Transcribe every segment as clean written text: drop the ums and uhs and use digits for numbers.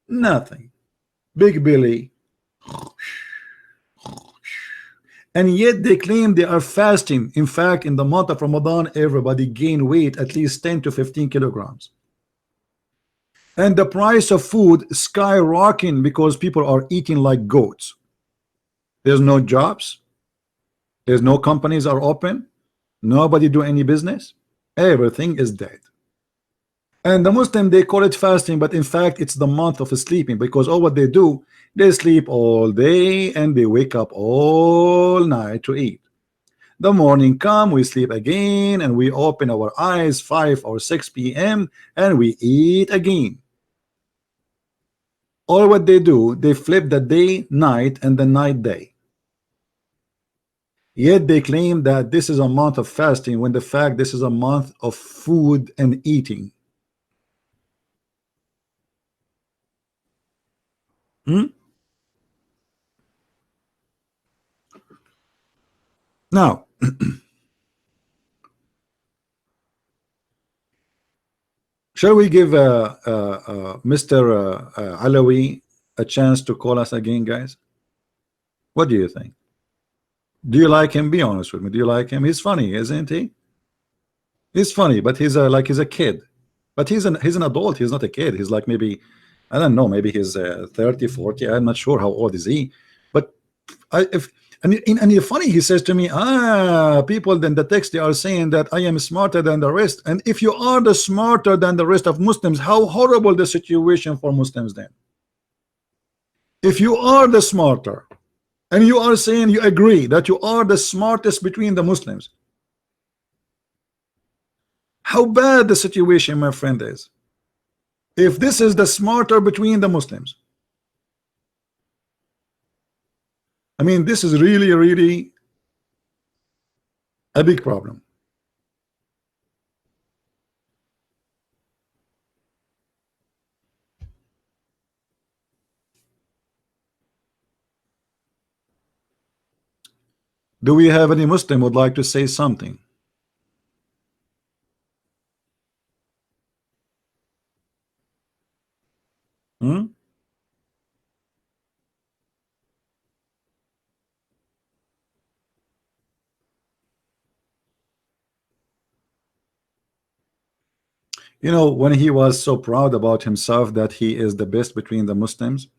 Nothing. Big belly. And yet they claim they are fasting. In fact, in the month of Ramadan, everybody gain weight at least 10 to 15 kilograms. And the price of food skyrocketing because people are eating like goats. There's no jobs. There's no companies are open. Nobody do any business. Everything is dead. And the Muslim, they call it fasting, but in fact it's the month of sleeping, because all what they do, they sleep all day and they wake up all night to eat. The morning come, we sleep again, and we open our eyes 5 or 6 p.m. and we eat again. All what they do, they flip the day night and the night day. Yet they claim that this is a month of fasting, when the fact this is a month of food and eating. Now, shall we give Mr. Alawi a chance to call us again, guys? What do you think? Do you like him? Be honest with me. Do you like him? He's funny, isn't he? He's funny, but he's like he's a kid. But he's an adult. He's not a kid. He's like, maybe, I don't know, maybe he's 30, 40. I'm not sure how old is he. But and you're funny, he says to me, people in the text, they are saying that I am smarter than the rest. And if you are the smarter than the rest of Muslims, how horrible the situation for Muslims then. If you are the smarter, and you are saying you agree that you are the smartest between the Muslims, how bad the situation, my friend, is. If this is the smarter between the Muslims, I mean, this is really, really a big problem. Do we have any Muslim who would like to say something? You know, when he was so proud about himself that he is the best between the Muslims,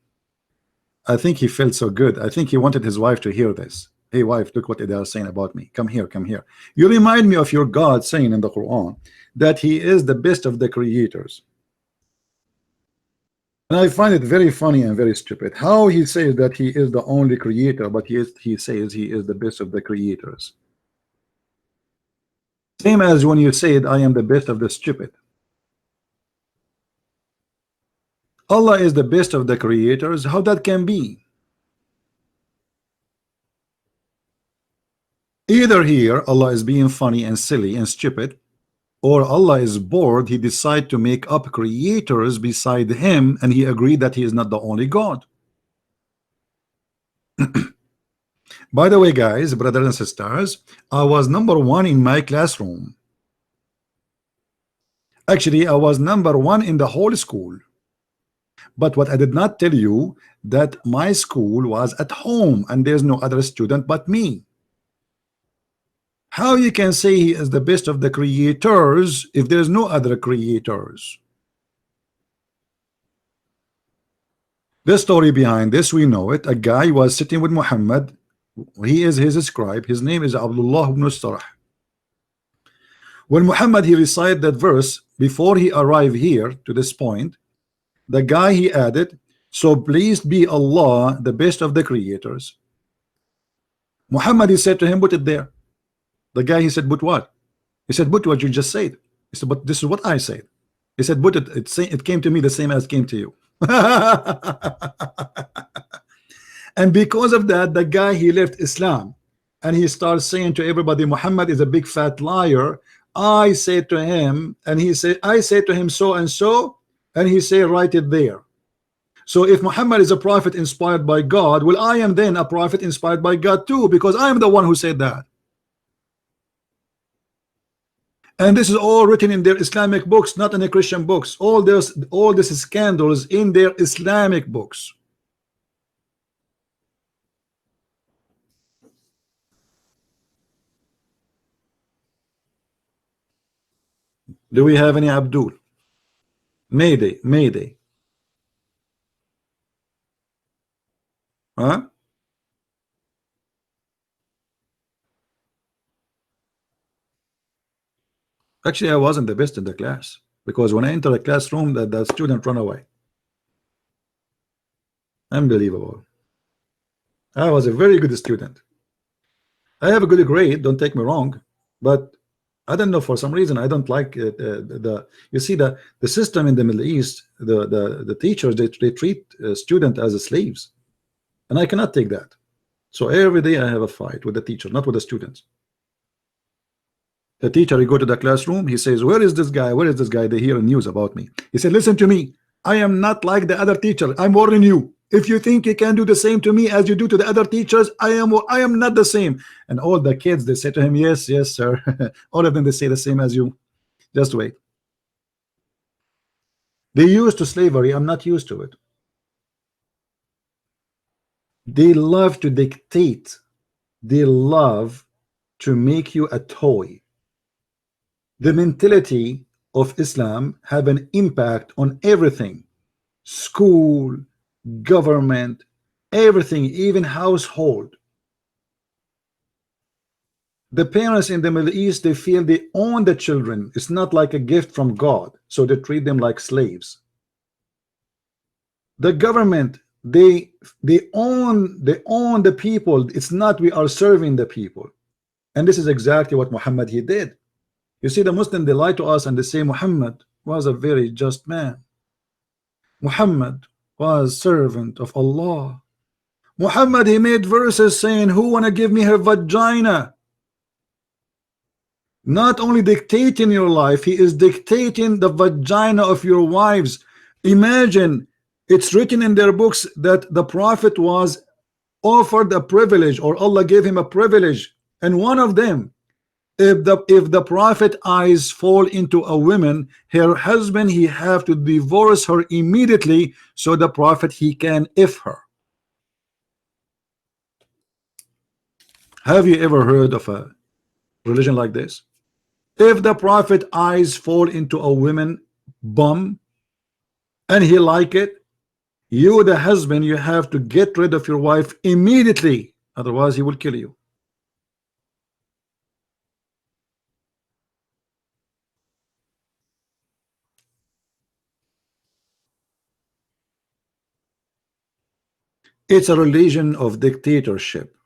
I think he felt so good. I think he wanted his wife to hear this. Hey wife, look what they are saying about me. Come here, come here. You remind me of your God saying in the Quran that he is the best of the creators. And I find it very funny and very stupid how he says that he is the only creator, but he says he is the best of the creators. Same as when you said I am the best of the stupid. Allah is the best of the creators. How that can be? Either here Allah is being funny and silly and stupid, or Allah is bored, he decided to make up creators beside him, and he agreed that he is not the only God. By the way, guys, brothers and sisters, I was #1 in my classroom. Actually, I was #1 in the whole school. But what I did not tell you, that my school was at home and there's no other student but me. How you can say he is the best of the creators if there's no other creators? The story behind this, we know it. A guy was sitting with Muhammad. He is his scribe. His name is Abdullah ibn TORAH. When Muhammad, he recited that verse before he arrived here to this point, the guy, he added, so pleased be Allah, the best of the creators. Muhammad, he said to him, put it there. The guy, he said, but what? He said, but what you just said. He said, but this is what I said. He said, but it came to me the same as it came to you. And because of that, the guy, he left Islam, and he starts saying to everybody, Muhammad is a big fat liar. I said to him, and he said, I said to him so and so, and he said, write it there. So if Muhammad is a prophet inspired by God, well, I am then a prophet inspired by God too, because I am the one who said that. And this is all written in their Islamic books, not in the Christian books. All this scandals in their Islamic books. Do we have any Abdul? Mayday, Mayday. Huh? Actually, I wasn't the best in the class, because when I enter a classroom, that student run away. Unbelievable. I was a very good student. I have a good grade, don't take me wrong, but I don't know, for some reason I don't like the you see the system in the Middle East, the teachers, they treat student as slaves, and I cannot take that. So every day I have a fight with the teacher, not with the students. The teacher, he go to the classroom, he says, where is this guy? Where is this guy? They hear news about me. He said, listen to me, I am not like the other teacher. I'm warning you. If you think you can do the same to me as you do to the other teachers, I am not the same. And all the kids, they say to him, yes, yes, sir. All of them, they say the same as you. Just wait. They used to slavery. I'm not used to it. They love to dictate. They love to make you a toy. The mentality of Islam have an impact on everything. School, government, everything, even household. The parents in the Middle East, they feel they own the children. It's not like a gift from God, so they treat them like slaves. The government, they own the people. It's not we are serving the people. And this is exactly what Muhammad he did. You see, the Muslim, they lie to us and they say Muhammad was a very just man. Muhammad was servant of Allah. Muhammad, he made verses saying, who wanna give me her vagina? Not only dictating your life, he is dictating the vagina of your wives. Imagine, it's written in their books that the prophet was offered a privilege, or Allah gave him a privilege, and one of them, if the prophet eyes fall into a woman, her husband, he have to divorce her immediately, so the prophet he can if her. Have you ever heard of a religion like this? If the prophet eyes fall into a woman bum and he like it, you the husband, you have to get rid of your wife immediately, otherwise he will kill you. It's a religion of dictatorship.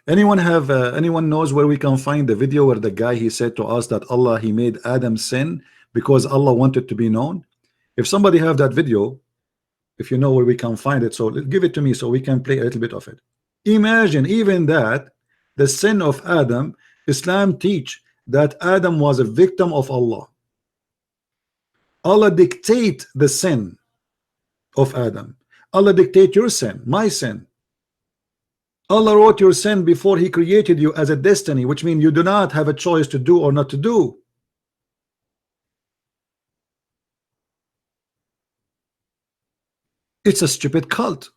Anyone knows where we can find the video where the guy he said to us that Allah he made Adam sin because Allah wanted to be known? If somebody have that video, if you know where we can find it, so give it to me so we can play a little bit of it. Imagine even that the sin of Adam, Islam teach that Adam was a victim of Allah. Allah dictate the sin of Adam. Allah dictate your sin, my sin. Allah wrote your sin before he created you as a destiny, which means you do not have a choice to do or not to do. It's a stupid cult.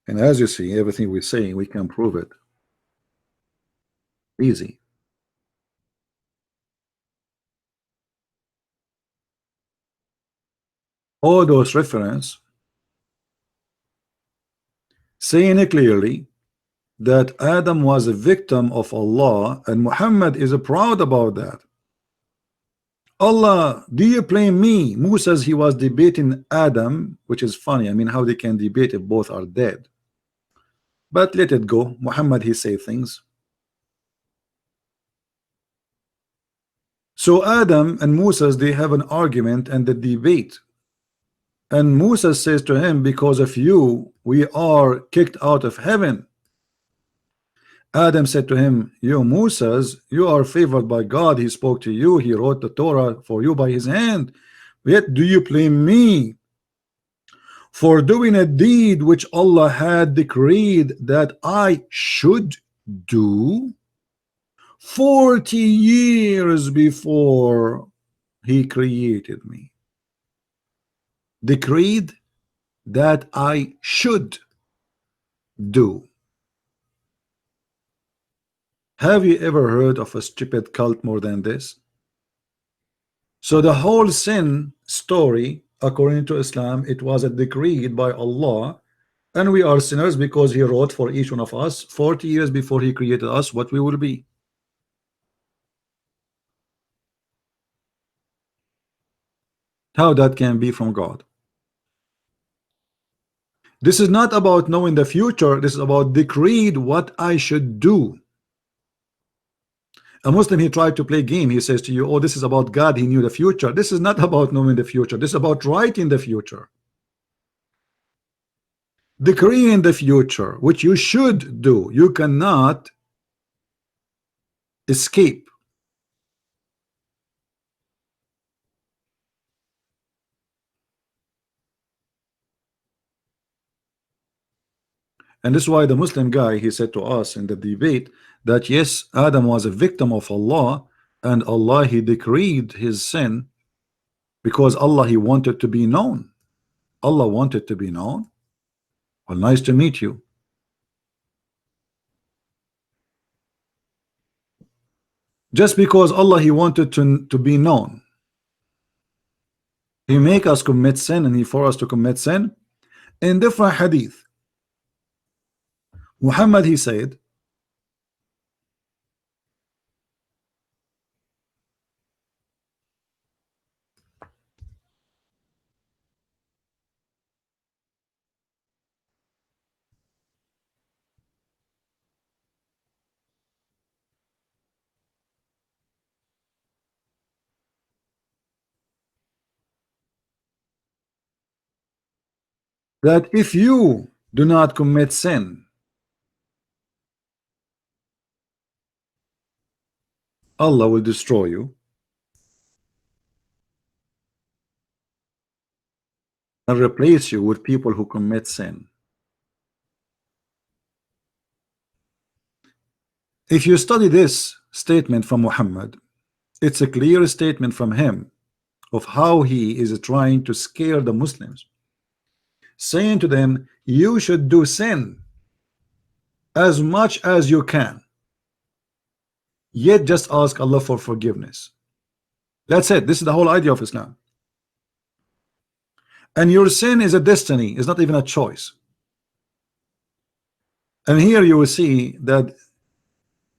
And as you see, everything we're saying, we can prove it. Easy. All those references saying it clearly that Adam was a victim of Allah, and Muhammad is proud about that. Allah, do you blame me? Musa says he was debating Adam, which is funny. I mean, how they can debate if both are dead? But let it go. Muhammad, he say things. So Adam and Musa, they have an argument and the debate. And Musa says to him, because of you, we are kicked out of heaven. Adam said to him, you Moses, you are favored by God. He spoke to you. He wrote the Torah for you by his hand. Yet do you blame me for doing a deed which Allah had decreed that I should do 40 years before he created me? Decreed that I should do. Have you ever heard of a stupid cult more than this? So the whole sin story, according to Islam, it was a decreed by Allah, and we are sinners because he wrote for each one of us 40 years before he created us what we will be. How that can be from God? This is not about knowing the future. This is about decreed what I should do. A Muslim, he tried to play game. He says to you, oh, this is about God. He knew the future. This is not about knowing the future. This is about writing the future. Decreeing the future, which you should do. You cannot escape. And this is why the Muslim guy, he said to us in the debate that yes, Adam was a victim of Allah, and Allah, he decreed his sin because Allah, he wanted to be known. Allah wanted to be known. Well, nice to meet you. Just because Allah, he wanted to be known, he make us commit sin, and he for us to commit sin. In different hadith, Muhammad, he said that if you do not commit sin, Allah will destroy you and replace you with people who commit sin. If you study this statement from Muhammad, it's a clear statement from him of how he is trying to scare the Muslims, saying to them, you should do sin as much as you can, yet just ask Allah for forgiveness. That's it. This is the whole idea of Islam. And your sin is a destiny, it's not even a choice. And here you will see that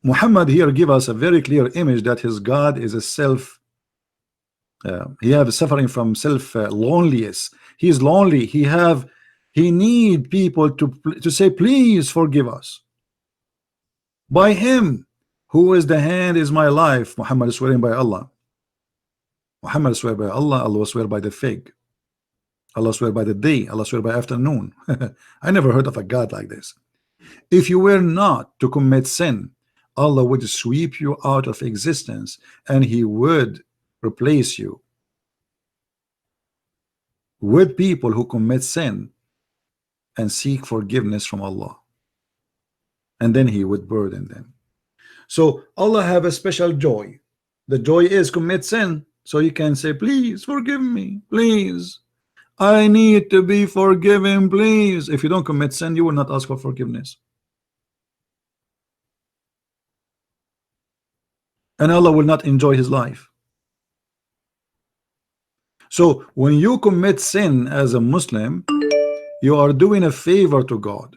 Muhammad here give us a very clear image that his God is a self, he have suffering from self loneliness. He's lonely. He need people to say, please forgive us. By him who is the hand is my life. Muhammad is swearing by Allah. Muhammad swear by Allah. Allah swear by the fig. Allah swear by the day. Allah swear by afternoon. I never heard of a God like this. If you were not to commit sin, Allah would sweep you out of existence, and he would replace you with people who commit sin and seek forgiveness from Allah, and then he would burden them. So Allah have a special joy. The joy is commit sin, so you can say, please forgive me, please, I need to be forgiven, please. If you don't commit sin, you will not ask for forgiveness, and Allah will not enjoy his life. So when you commit sin as a Muslim, you are doing a favor to God.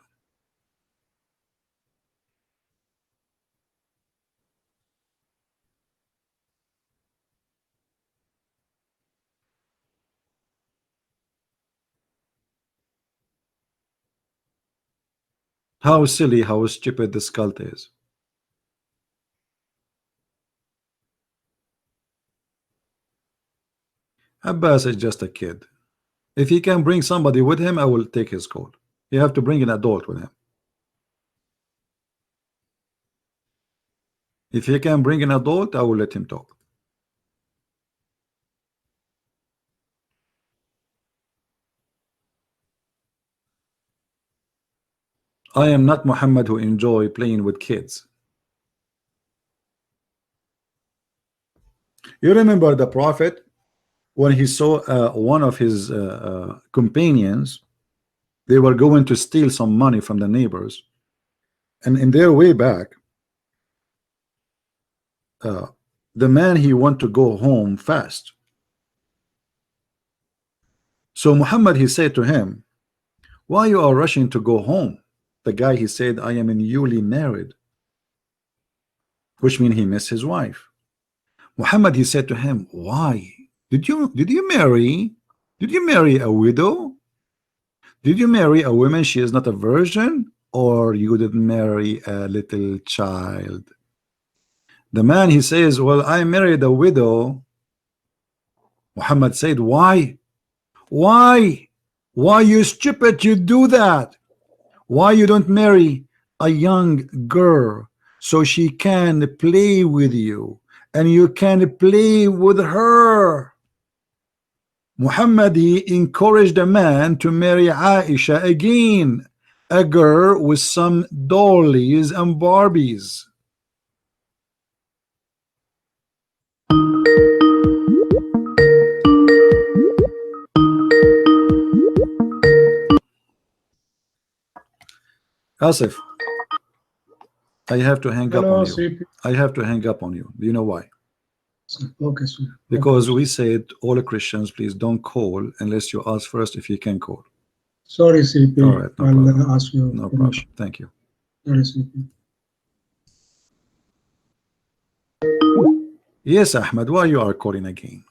How silly, how stupid this cult is. Abbas is just a kid. If he can bring somebody with him, I will take his code. You have to bring an adult with him. If he can bring an adult, I will let him talk. I am not Muhammad who enjoy playing with kids. You remember the Prophet when he saw one of his companions, they were going to steal some money from the neighbors, and in their way back, the man, he want to go home fast. So Muhammad, he said to him, why you are rushing to go home? The guy, he said, I am newly married, which means he missed his wife. Muhammad, he said to him, why did you marry a widow? Did you marry a woman she is not a virgin, or you did marry a little child? The man, he says, well, I married a widow. Muhammad said, why you stupid, you do that? Why you don't marry a young girl so she can play with you and you can play with her? Muhammad, he encouraged a man to marry Aisha again, a girl with some dollies and Barbies. Asif, I have to hang up on you. I have to hang up on you. Do you know why? Okay, sir. Because we said all Christians, please don't call unless you ask first if you can call. Sorry, CP. All right, no problem. I'll ask you. No problem. Thank you. Sorry, CP. Yes, Ahmed, why you are calling again?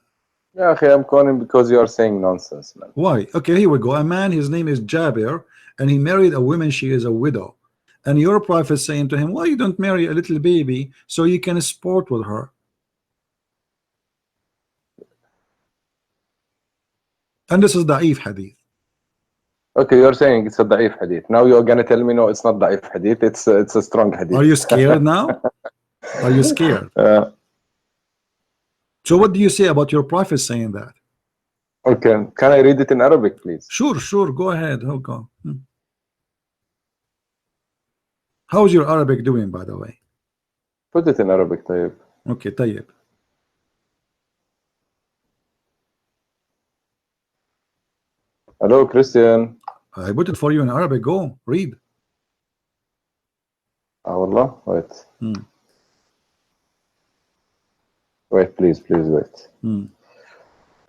Yeah, okay, I'm calling because you are saying nonsense, man. Why? Okay, here we go. A man, his name is Jabir, and he married a woman, she is a widow. And your prophet saying to him, why you don't marry a little baby so you can sport with her? And this is da'if hadith. Okay, you're saying it's a da'if hadith. Now you're gonna tell me no, it's not da'if hadith. It's a strong hadith. Are you scared now? Are you scared? So what do you say about your prophet saying that? Okay, can I read it in Arabic, please? Sure, go ahead. Go. How's your Arabic doing, by the way? Put it in Arabic, طيب. Okay, طيب. Hello, Christian. I put it for you in Arabic. Go, read. Wallah, wait. Wait, please wait.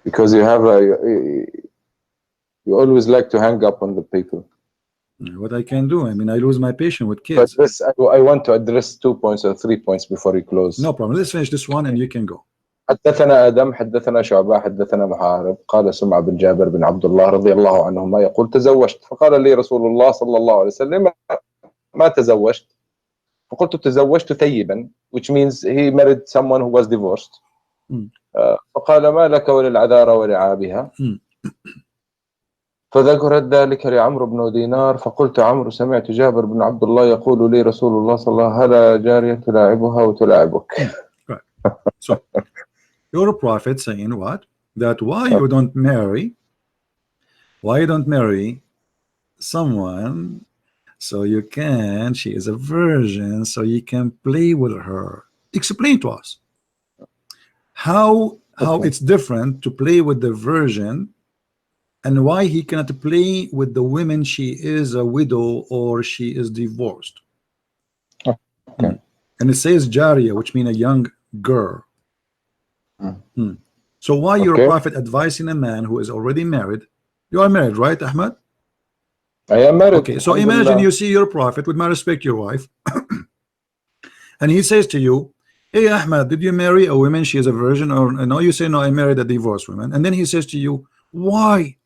Because you have you always like to hang up on the people. What I can do? I mean, I lose my patience with kids. But this, I want to address 2 points or 3 points before you close. No problem. Let's finish this one and you can go. حدثنا آدم حدثنا شعبة حدثنا محارب قال سمع بن جابر بن عبد الله رضي الله عنهما يقول تزوجت فقال لي رسول الله صلى الله عليه وسلم ما تزوجت فقلت تزوجت ثيبا, which means he married someone who was divorced. فقال ما لك وللعذارى ولعابها فذكرت ذلك لعمرو بن دينار فقلت عمرو سمعت جابر بن عبد الله يقول لي رسول الله صلى الله عليه وسلم هلا جارية تلاعبها وتلاعبك. Right. So your prophet saying what? That why you don't marry someone so you can, she is a virgin, so you can play with her. Explain to us how it's different to play with the virgin and why he cannot play with the women she is a widow or she is divorced. Okay. And it says Jariya, which means a young girl. So why your prophet advising a man who is already married? You are married, right, Ahmad? I am married. Okay, so imagine you see your prophet, with my respect, your wife, and he says to you, hey Ahmad, did you marry a woman she is a virgin? Or no, you say no, I married a divorced woman. And then he says to you, why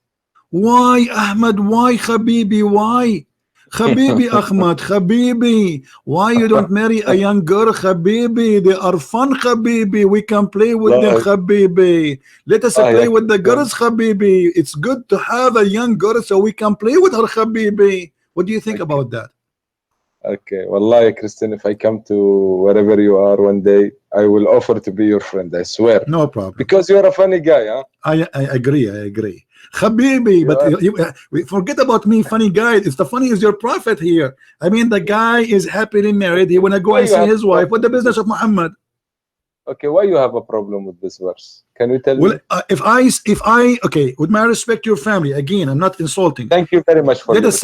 Ahmad, why Habibi, why Habibi Ahmad, Habibi, why you don't marry a young girl, Habibi? They are fun, Habibi. We can play with them, Habibi. Let us play with the girls, Habibi. It's good to have a young girl so we can play with her, Habibi. What do you think about that? Okay, wallahi, Christian, if I come to wherever you are one day, I will offer to be your friend, I swear. No problem. Because you're a funny guy, huh? I agree. I agree. Habibi, but forget about me, funny guy. It's the funny is your prophet here. I mean, the guy is happily married. He wanna go and see his wife. What the business of Muhammad? Okay, why you have a problem with this verse? Can you tell me? If I okay, with my respect to your family, again, I'm not insulting. Thank you very much for let us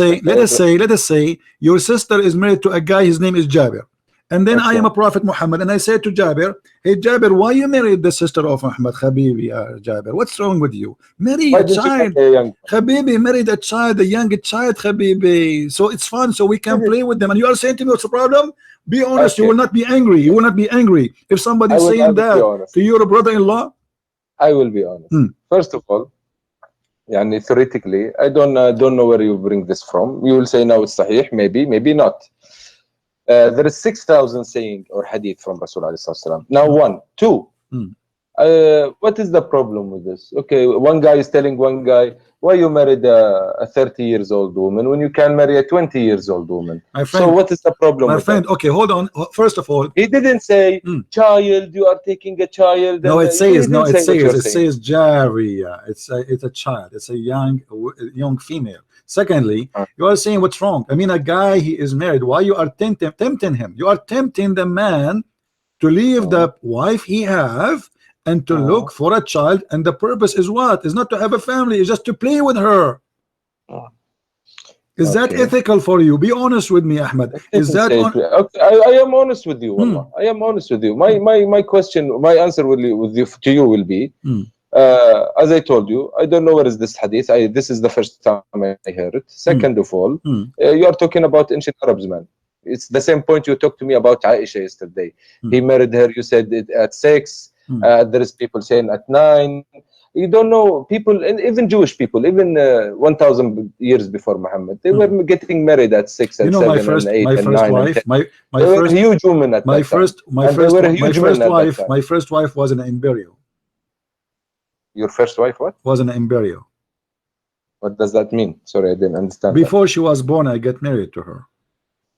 say your sister is married to a guy, his name is Jabir, and then I am a prophet Muhammad, and I say to Jabir, hey Jabir, why you married the sister of Muhammad? Habibi, Jabir, what's wrong with you? Marry a child, Habibi, married a child, a young child, Habibi, so it's fun, so we can play with them. And you are saying to me what's the problem? Be honest. You will not be angry. You will not be angry if somebody is saying that to your brother-in-law. I will be honest. First of all, theoretically, I don't know where you bring this from. You will say now it's sahih, maybe not. There is 6,000 saying or hadith from Rasul alayhi salam. Now 1, 2. What is the problem with this? Okay, one guy is telling one guy, why you married a 30 years old woman when you can marry a 20 years old woman? My friend, so what is the problem with that? Okay, hold on. First of all, he didn't say child, you are taking a child. No, it says Jariya. It's a child. It's a young female. Secondly, you are saying what's wrong. I mean, a guy, he is married. Why you are tempting him? You are tempting the man to leave the wife he have and to look for a child, and the purpose is what? Is not to have a family, it's just to play with her. Is that ethical for you? Be honest with me, Ahmed. Is that I am honest with you, I am honest with you. My question, my answer to you will be, as I told you, I don't know where is this hadith. This is the first time I heard it. Second of all, you are talking about ancient Arabs, man. It's the same point you talked to me about Aisha yesterday. He married her, you said it at 6. There is people saying at 9. You don't know people, and even Jewish people, even 1,000 years before Muhammad, they were getting married at 6 and 7 and 8 and 9 and 10. They were huge women at that time. My first wife was an embryo. Your first wife what? Was an embryo. What does that mean? Sorry, I didn't understand. Before she was born, I got married to her.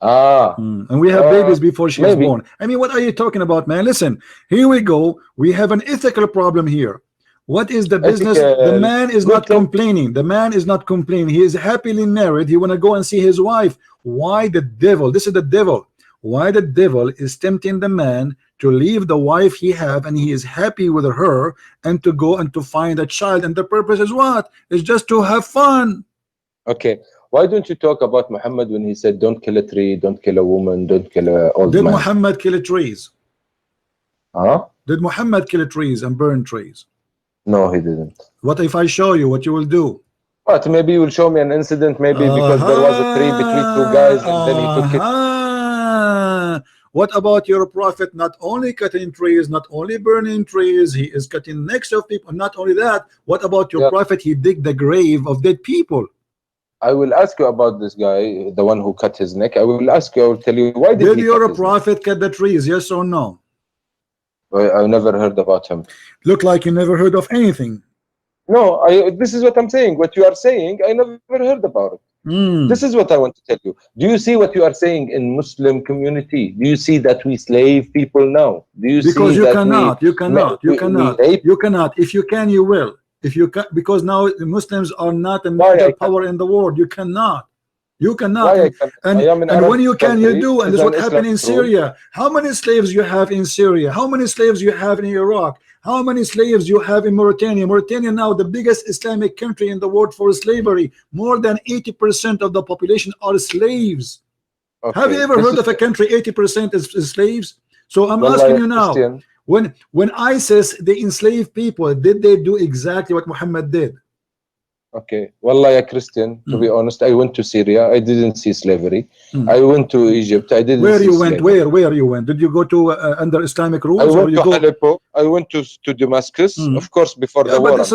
And we have babies before she was born. I mean, what are you talking about, man? Listen, here we go. We have an ethical problem here. What is the business? The man is not complaining. The man is not complaining. He is happily married. He want to go and see his wife. Why the devil? This is the devil. Why the devil is tempting the man to leave the wife he have, and he is happy with her, and to go and to find a child, and the purpose is what? It's just to have fun. Okay. Why don't you talk about Muhammad when he said, don't kill a tree, don't kill a woman, don't kill an old man? Did Muhammad kill trees? Did Muhammad kill trees and burn trees? No, he didn't. What if I show you what you will do? What? Maybe you will show me an incident, maybe because there was a tree between 2 guys and then he took it. What about your prophet? Not only cutting trees, not only burning trees, he is cutting necks of people. Not only that, what about your prophet? He dig the grave of dead people. I will ask you about this guy, the one who cut his neck. I will ask you, I will tell you, why did your prophet cut the trees? Yes or no? I never heard about him. Look like you never heard of anything. No, this is what I'm saying. What you are saying, I never heard about it. This is what I want to tell you. Do you see what you are saying in Muslim community? Do you see that we slave people now? Do you because see you that cannot, you cannot. You cannot. If you can, you will. If you can, because now the Muslims are not a major power in the world. You cannot. You cannot. And when you can, you do. And this is what happened in Syria. How many slaves you have in Syria? How many slaves you have in Iraq? How many slaves you have in Mauritania? Mauritania now the biggest Islamic country in the world for slavery. More than 80% of the population are slaves. Okay. Have you ever heard of a country 80% is slaves? So I'm asking you now. Christian. When ISIS they enslave people, did they do exactly what Muhammad did? Okay, Wallah, ya Christian, to be honest, I went to Syria. I didn't see slavery. I went to Egypt. I didn't see slavery. Where you went? Did you go to under Islamic rules? I went to Aleppo. I went to Damascus. Of course, before the war. This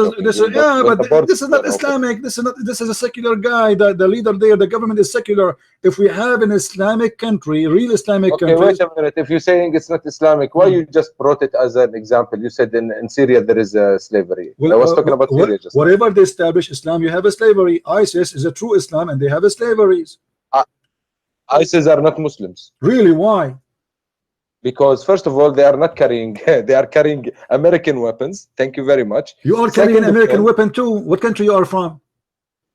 is not Islamic. This is a secular guy. The leader there, the government is secular. If we have an Islamic country, real Islamic country. Wait a minute. If you're saying it's not Islamic, why you just brought it as an example? You said in Syria there is slavery. I was talking about Syria just whatever they establish Islam, you have a slavery. ISIS is a true Islam, and they have a slaveries. ISIS are not Muslims. Really? Why? Because first of all, they are not carrying they are carrying American weapons. Thank you very much. You are carrying an Second of American all, weapon too. What country you are from?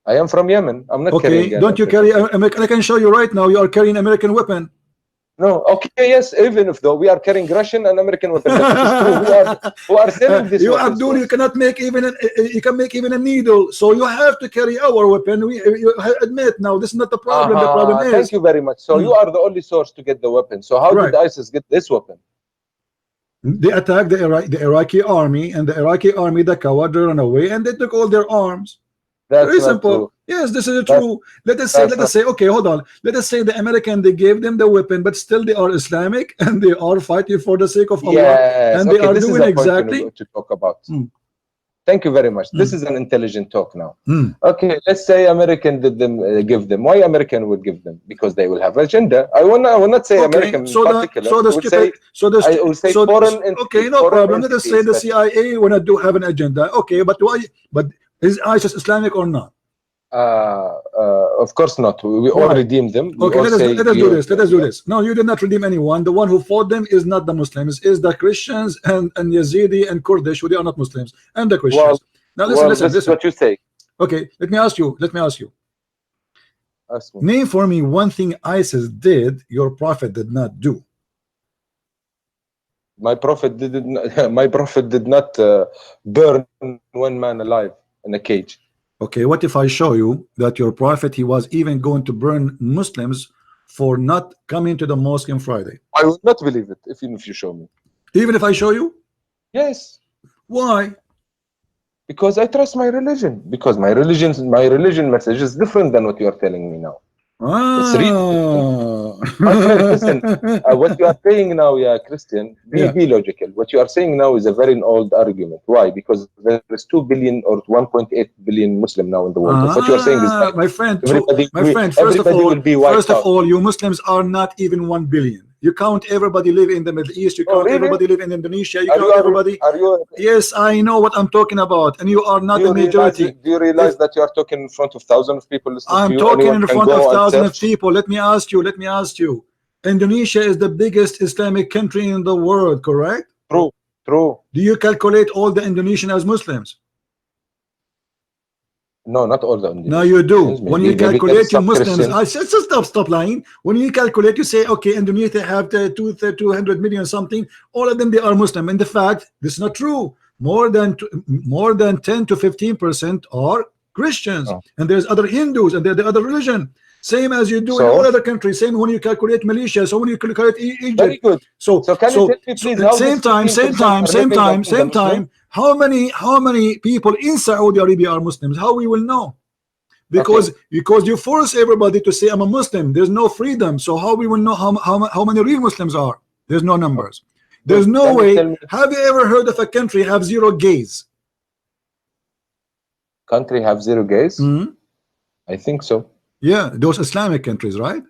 I am from Yemen. I'm not Okay, carrying don't you carry American? I can show you right now. You are carrying American weapon. No, okay, yes, even if though we are carrying Russian and American weapons, but it is true who are selling this You weapons Abdul, to you us. cannot make even you can make even a needle. So you have to carry our weapon. We you admit now this is not the problem. The problem is Thank you very much. So you are the only source to get the weapon. So how Right. did ISIS get this weapon? they attacked the Iraqi army, and the Iraqi army, the coward, ran away, and they took all their arms. That's Very not simple. true. Yes, this is That's- true. Let us that's say, okay, hold on. Let us say the American, they gave them the weapon, but still they are Islamic and they are fighting for the sake of Allah. Yes, And they okay, are this is doing a point exactly. to talk about. Mm. Thank you very much. This is an intelligent talk now. Mm. Okay, let's say American did them give them. Why American would give them? Because they will have agenda. I will not say American so in particular. so the I would stupid, say, so the I would say so, foreign okay, no foreign problem. Let us say the entities, CIA when I do have an agenda. Okay, but why? But is ISIS Islamic or not? of course not. We all Why? redeem them. We Okay, all let us say do this. Let us do this. No, you did not redeem anyone. The one who fought them is not the Muslims, is the Christians and Yazidi and Kurdish, who they are not Muslims, and the Christians. Well, Now listen, this is what you say. Okay, let me ask you. Ask me. Name for me one thing ISIS did your prophet did not do. My prophet did not burn one man alive in a cage. Okay, what if I show you that your prophet, he was even going to burn Muslims for not coming to the mosque on Friday? I will not believe it if you show me. Even if I show you? Yes. Why? Because I trust my religion. Because my religion message is different than what you are telling me now. It's real. My friend, listen. What you are saying now, Christian, be logical. What you are saying now is a very old argument. Why? Because there is 2 billion or 1.8 billion Muslim now in the world. What you are saying is right. My friend. Everybody will be first wiped of out. all, you Muslims are not even 1 billion. You count everybody live in the Middle East. You count really? everybody live in Indonesia. You count everybody. Yes, I know what I'm talking about, and you are not the majority. Do you realize that you are talking in front of thousands of people listening to you? I'm talking Anyone in can front of go and thousands of search. people. Let me ask you. Indonesia is the biggest Islamic country in the world, correct? True. Do you calculate all the Indonesians as Muslims? No, not all the Indonesians. No, you do. When you calculate your Muslims, I said, stop lying. When you calculate, you say, okay, Indonesia have 200 million something. All of them, they are Muslim. And the fact, this is not true. More than 10 to 15% are Christians, and there's other Hindus, and there's the other religion. Same as you do in all other countries. Same when you calculate Malaysia. So when you calculate Egypt. Very good. So can you tell me please how same time. How many people in Saudi Arabia are Muslims? How we will know? Because you force everybody to say I'm a Muslim. There's no freedom. So how we will know how many real Muslims are? There's no numbers. There's no way. Have you ever heard of a country have 0 gays? Country have 0 gays? I think so. Yeah, those Islamic countries, right?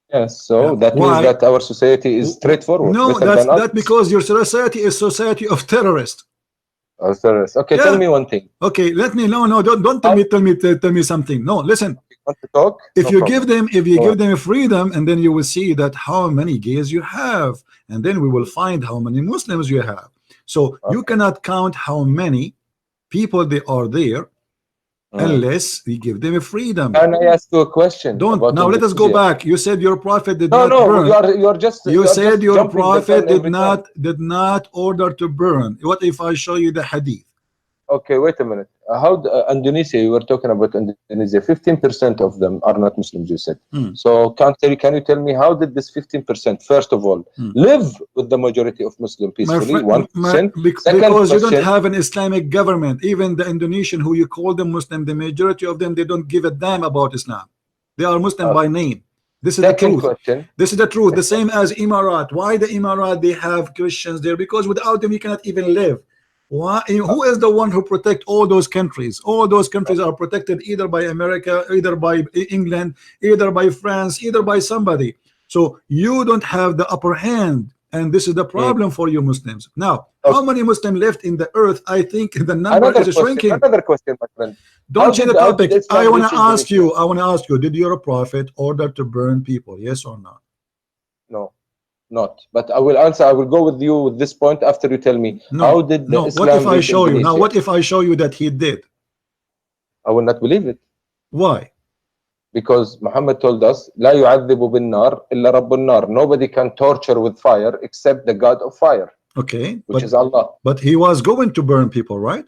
Yes. So that means that our society is straightforward. No, that's because your society is society of terrorists. Okay, tell me one thing. Okay, let me don't tell me something. No, listen. Want to talk? If you give them freedom, and then you will see that how many gays you have, and then we will find how many Muslims you have. So you cannot count how many people they are there unless we give them a freedom. Can I ask you a question? Now let us go back. You said your prophet did not burn. You said your prophet did not order to burn. What if I show you the hadith? Okay, wait a minute. How Indonesia? You were talking about Indonesia. 15% of them are not Muslims. You said. So can you tell me how did this 15% first of all live with the majority of Muslim peacefully? 1%. Because you don't have an Islamic government. Even the Indonesian who you call them Muslim, the majority of them, they don't give a damn about Islam. They are Muslim by name. This is the truth. This is the truth. The same as Emirat. Why the Emirat? They have Christians there because without them you cannot even live. Why? Who is the one who protect all those countries? All those countries are protected either by America, either by England, either by France, either by somebody. So you don't have the upper hand and this is the problem for you Muslims. Now, how many Muslims left in the earth? I think the number is shrinking. Another question, my friend. Don't change the topic. I want to ask you. you. I want to ask you. Did your prophet order to burn people? Yes or no? No, not. But I will answer. I will go with you with this point after you tell me. No. How did No. Islam What if I reach show you? Now, Indonesia? what if I show you that he did? I will not believe it. Why? Because Muhammad told us, لا يعذب بالنار إلا رب النار. Nobody can torture with fire except the God of fire. Okay, which is Allah. But he was going to burn people, right?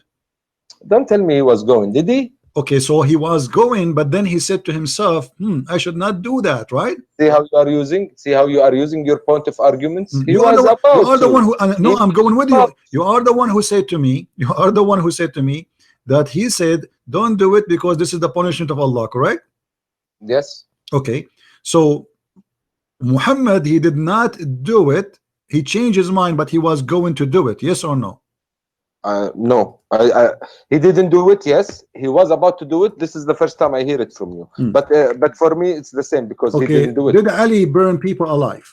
Don't tell me he was going. Did he? Okay, so he was going, but then he said to himself, I should not do that, right? See how you are using? See how you are using your point of arguments? He You was are about the one who no, I'm going with you. about. You are the one who said to me, you are the one who said to me that he said, don't do it because this is the punishment of Allah, correct? Yes. Okay, so Muhammad, he did not do it. He changed his mind, but he was going to do it. Yes or no? No, he didn't do it. Yes, he was about to do it. This is the first time I hear it from you. But for me, it's the same because he didn't do it. Did Ali burn people alive?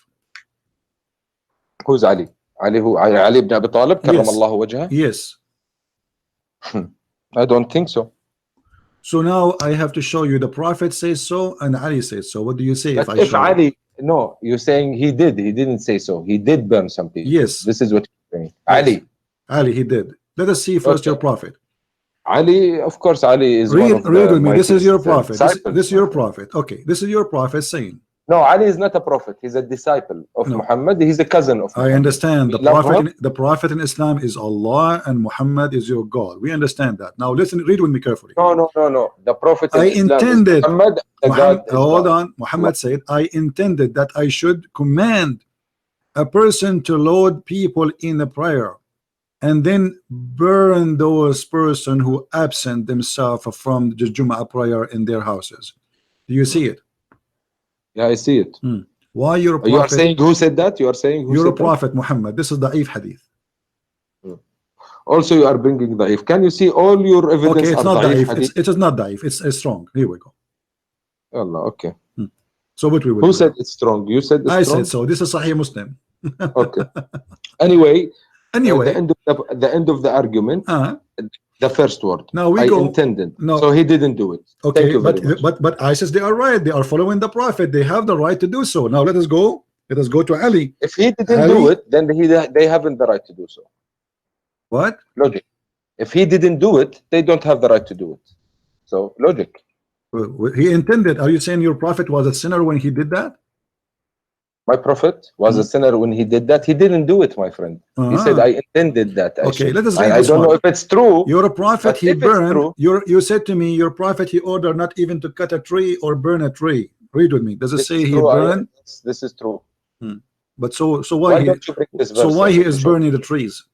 Who's Ali? Ali who? Ali ibn Abi Talib, Yes. karramallahu wajhah? Yes. I don't think so. So now I have to show you the Prophet says so and Ali says so. What do you say But if I if show you? Ali, no, you're saying he did. He didn't say so. He did burn some people. Yes. This is what you're saying. Yes. Ali. Ali, he did. Let us see first your Prophet. Ali, of course, Ali is one of read the with me. This is your Prophet. disciples. This is your Prophet. Okay, this is your Prophet saying. No, Ali is not a prophet. He's a disciple of Muhammad. He's a cousin of Muhammad. I understand. We The Prophet in Islam is Allah and Muhammad is your God. We understand that. Now listen, read with me carefully. No. The Prophet in Islam intended is Muhammad. Hold on. Muhammad said, I intended that I should command a person to load people in a prayer and then burn those person who absent themselves from the Jumu'ah prayer in their houses. Do you see it? Yeah, I see it. Why your prophet? You are saying who said that? You are saying who you're said a prophet, Muhammad. This is da'if hadith. Also, you are bringing da'if. Can you see all your evidence? Okay, it's not da'if. Hadith? It is not da'if. It's strong. Here we go. Allah, okay. So what we will Who do? said it's strong? You said it's I strong? said so. This is Sahih Muslim. Okay. Anyway, the end of the argument. The first word. Now we I go. Intended. No. So he didn't do it. Okay, Thank you very much. but ISIS, they are right. They are following the Prophet. They have the right to do so. Now let us go. Let us go to Ali. If he didn't do it, then they haven't the right to do so. What? Logic. If he didn't do it, they don't have the right to do it. So logic. He intended. Are you saying your Prophet was a sinner when he did that? My Prophet was a sinner when he did that. He didn't do it, my friend. He said, I intended that. Okay, let us read I this don't one. know if it's true. You're a prophet, he if it's burned. true, You said to me, your prophet, he ordered not even to cut a tree or burn a tree. Read with me. Does it say he burned? This is true. But so why don't you bring this verse? So why he is burning the trees?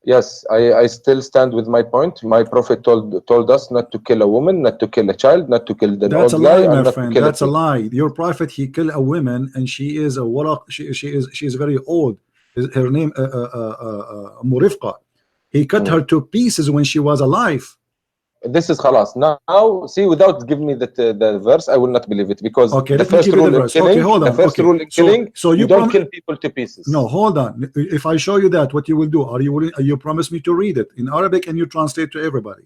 Yes, I still stand with my point. My Prophet told us not to kill a woman, not to kill a child, not to kill the That's old a lie, guy, my and friend. That's a lie. Your prophet, he killed a woman, and she is a waraq. She is very old. Her name Murifqa. He cut her to pieces when she was alive. This is khalas. Now, see, without giving me the verse, I will not believe it because the first rule in killing, the first rule in killing, so you don't kill people to pieces. No, hold on. If I show you that, what you will do? Are you willing? You promise me to read it in Arabic and you translate to everybody?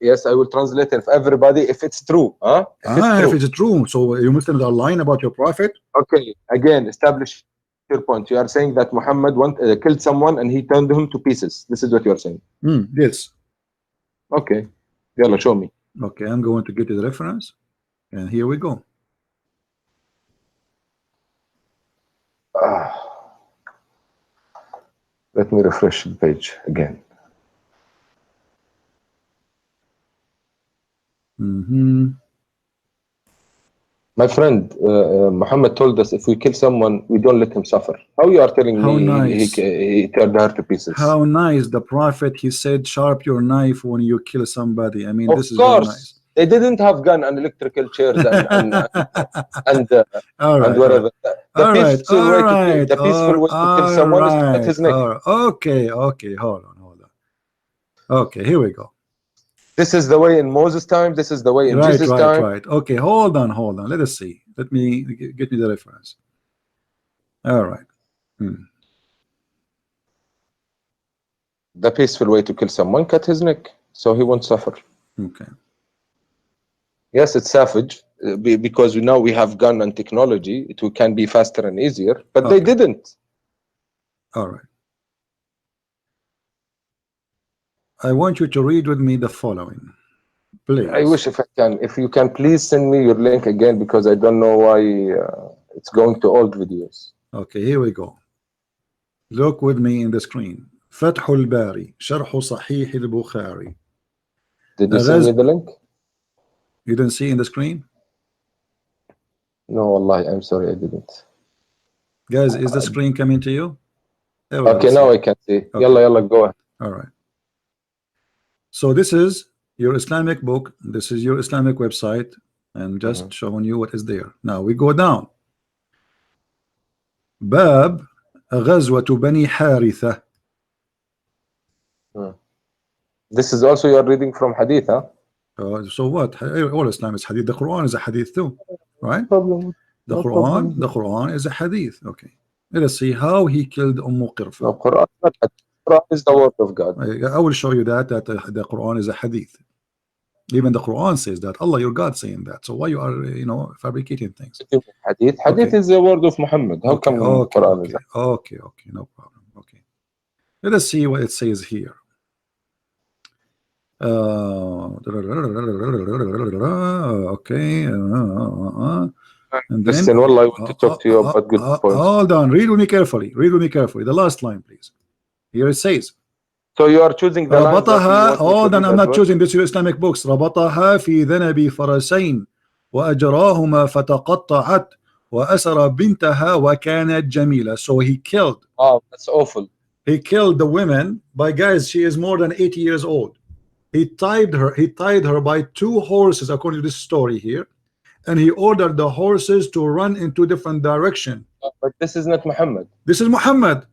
Yes, I will translate it for everybody if it's true. Huh? If it's true. So you Muslims are lying about your prophet? Okay, again, establish your point. You are saying that Muhammad killed someone and he turned him to pieces. This is what you are saying. Yes. Okay. Yalla, show me. Okay, I'm going to get you the reference. And here we go. Let me refresh the page again. My friend, Muhammad told us if we kill someone, we don't let him suffer. How you are telling me he turned her to pieces? How nice. The prophet, he said, sharp your knife when you kill somebody. I mean, of this is course, very nice. They didn't have gun and electrical chairs and whatever. The peaceful way to kill someone is to cut his neck. Okay, hold on. Okay, here we go. This is the way in Moses' time. This is the way in Jesus' time. Right. Okay, hold on. Let us see. Let me get me the reference. All right. The peaceful way to kill someone, cut his neck, so he won't suffer. Okay. Yes, it's savage because now we have gun and technology. It can be faster and easier, but they didn't. All right. I want you to read with me the following, please. I wish if you can please send me your link again, because I don't know why it's going to old videos. Okay, here we go. Look with me in the screen. فتح الباري شرح صحيح البخاري. Did you send me the link? You didn't see in the screen? No, wallahi, I'm sorry, I didn't. Guys, is the screen coming to you? Okay, now I can see. Okay. Yalla, go ahead. All right. So this is your Islamic book. This is your Islamic website, and just showing you what is there. Now we go down. باب غزوة بني حارثة. This is also you are reading from hadith, huh? So what? All Islam is hadith. The Quran is a hadith too, right? No problem. The Quran is a hadith. Okay. Let us see how he killed Qirfa. No, Quran is the word of God. I will show you that the Quran is a hadith. Even the Quran says that. Allah, your God, saying that. So why you are fabricating things? Hadith is the word of Muhammad. How come Quran is that? Okay, no problem. Okay. Let us see what it says here. Okay. And then, listen, Wallah, I want to talk to you about good points. Hold on, read with me carefully. The last line, please. Here it says. So you are choosing the lines that you want me to hold on, read I'm not well? choosing this. Your Islamic books. ربطها في ذنب فرسين وأجراهما فتقطعت وأسر بنتها وكانت جميلة. So he killed. Oh, that's awful. He killed the women by, guys, she is more than 80 years old. He tied her by 2 horses, according to this story here, and he ordered the horses to run in 2 different directions. But this is not Muhammad. This is Muhammad.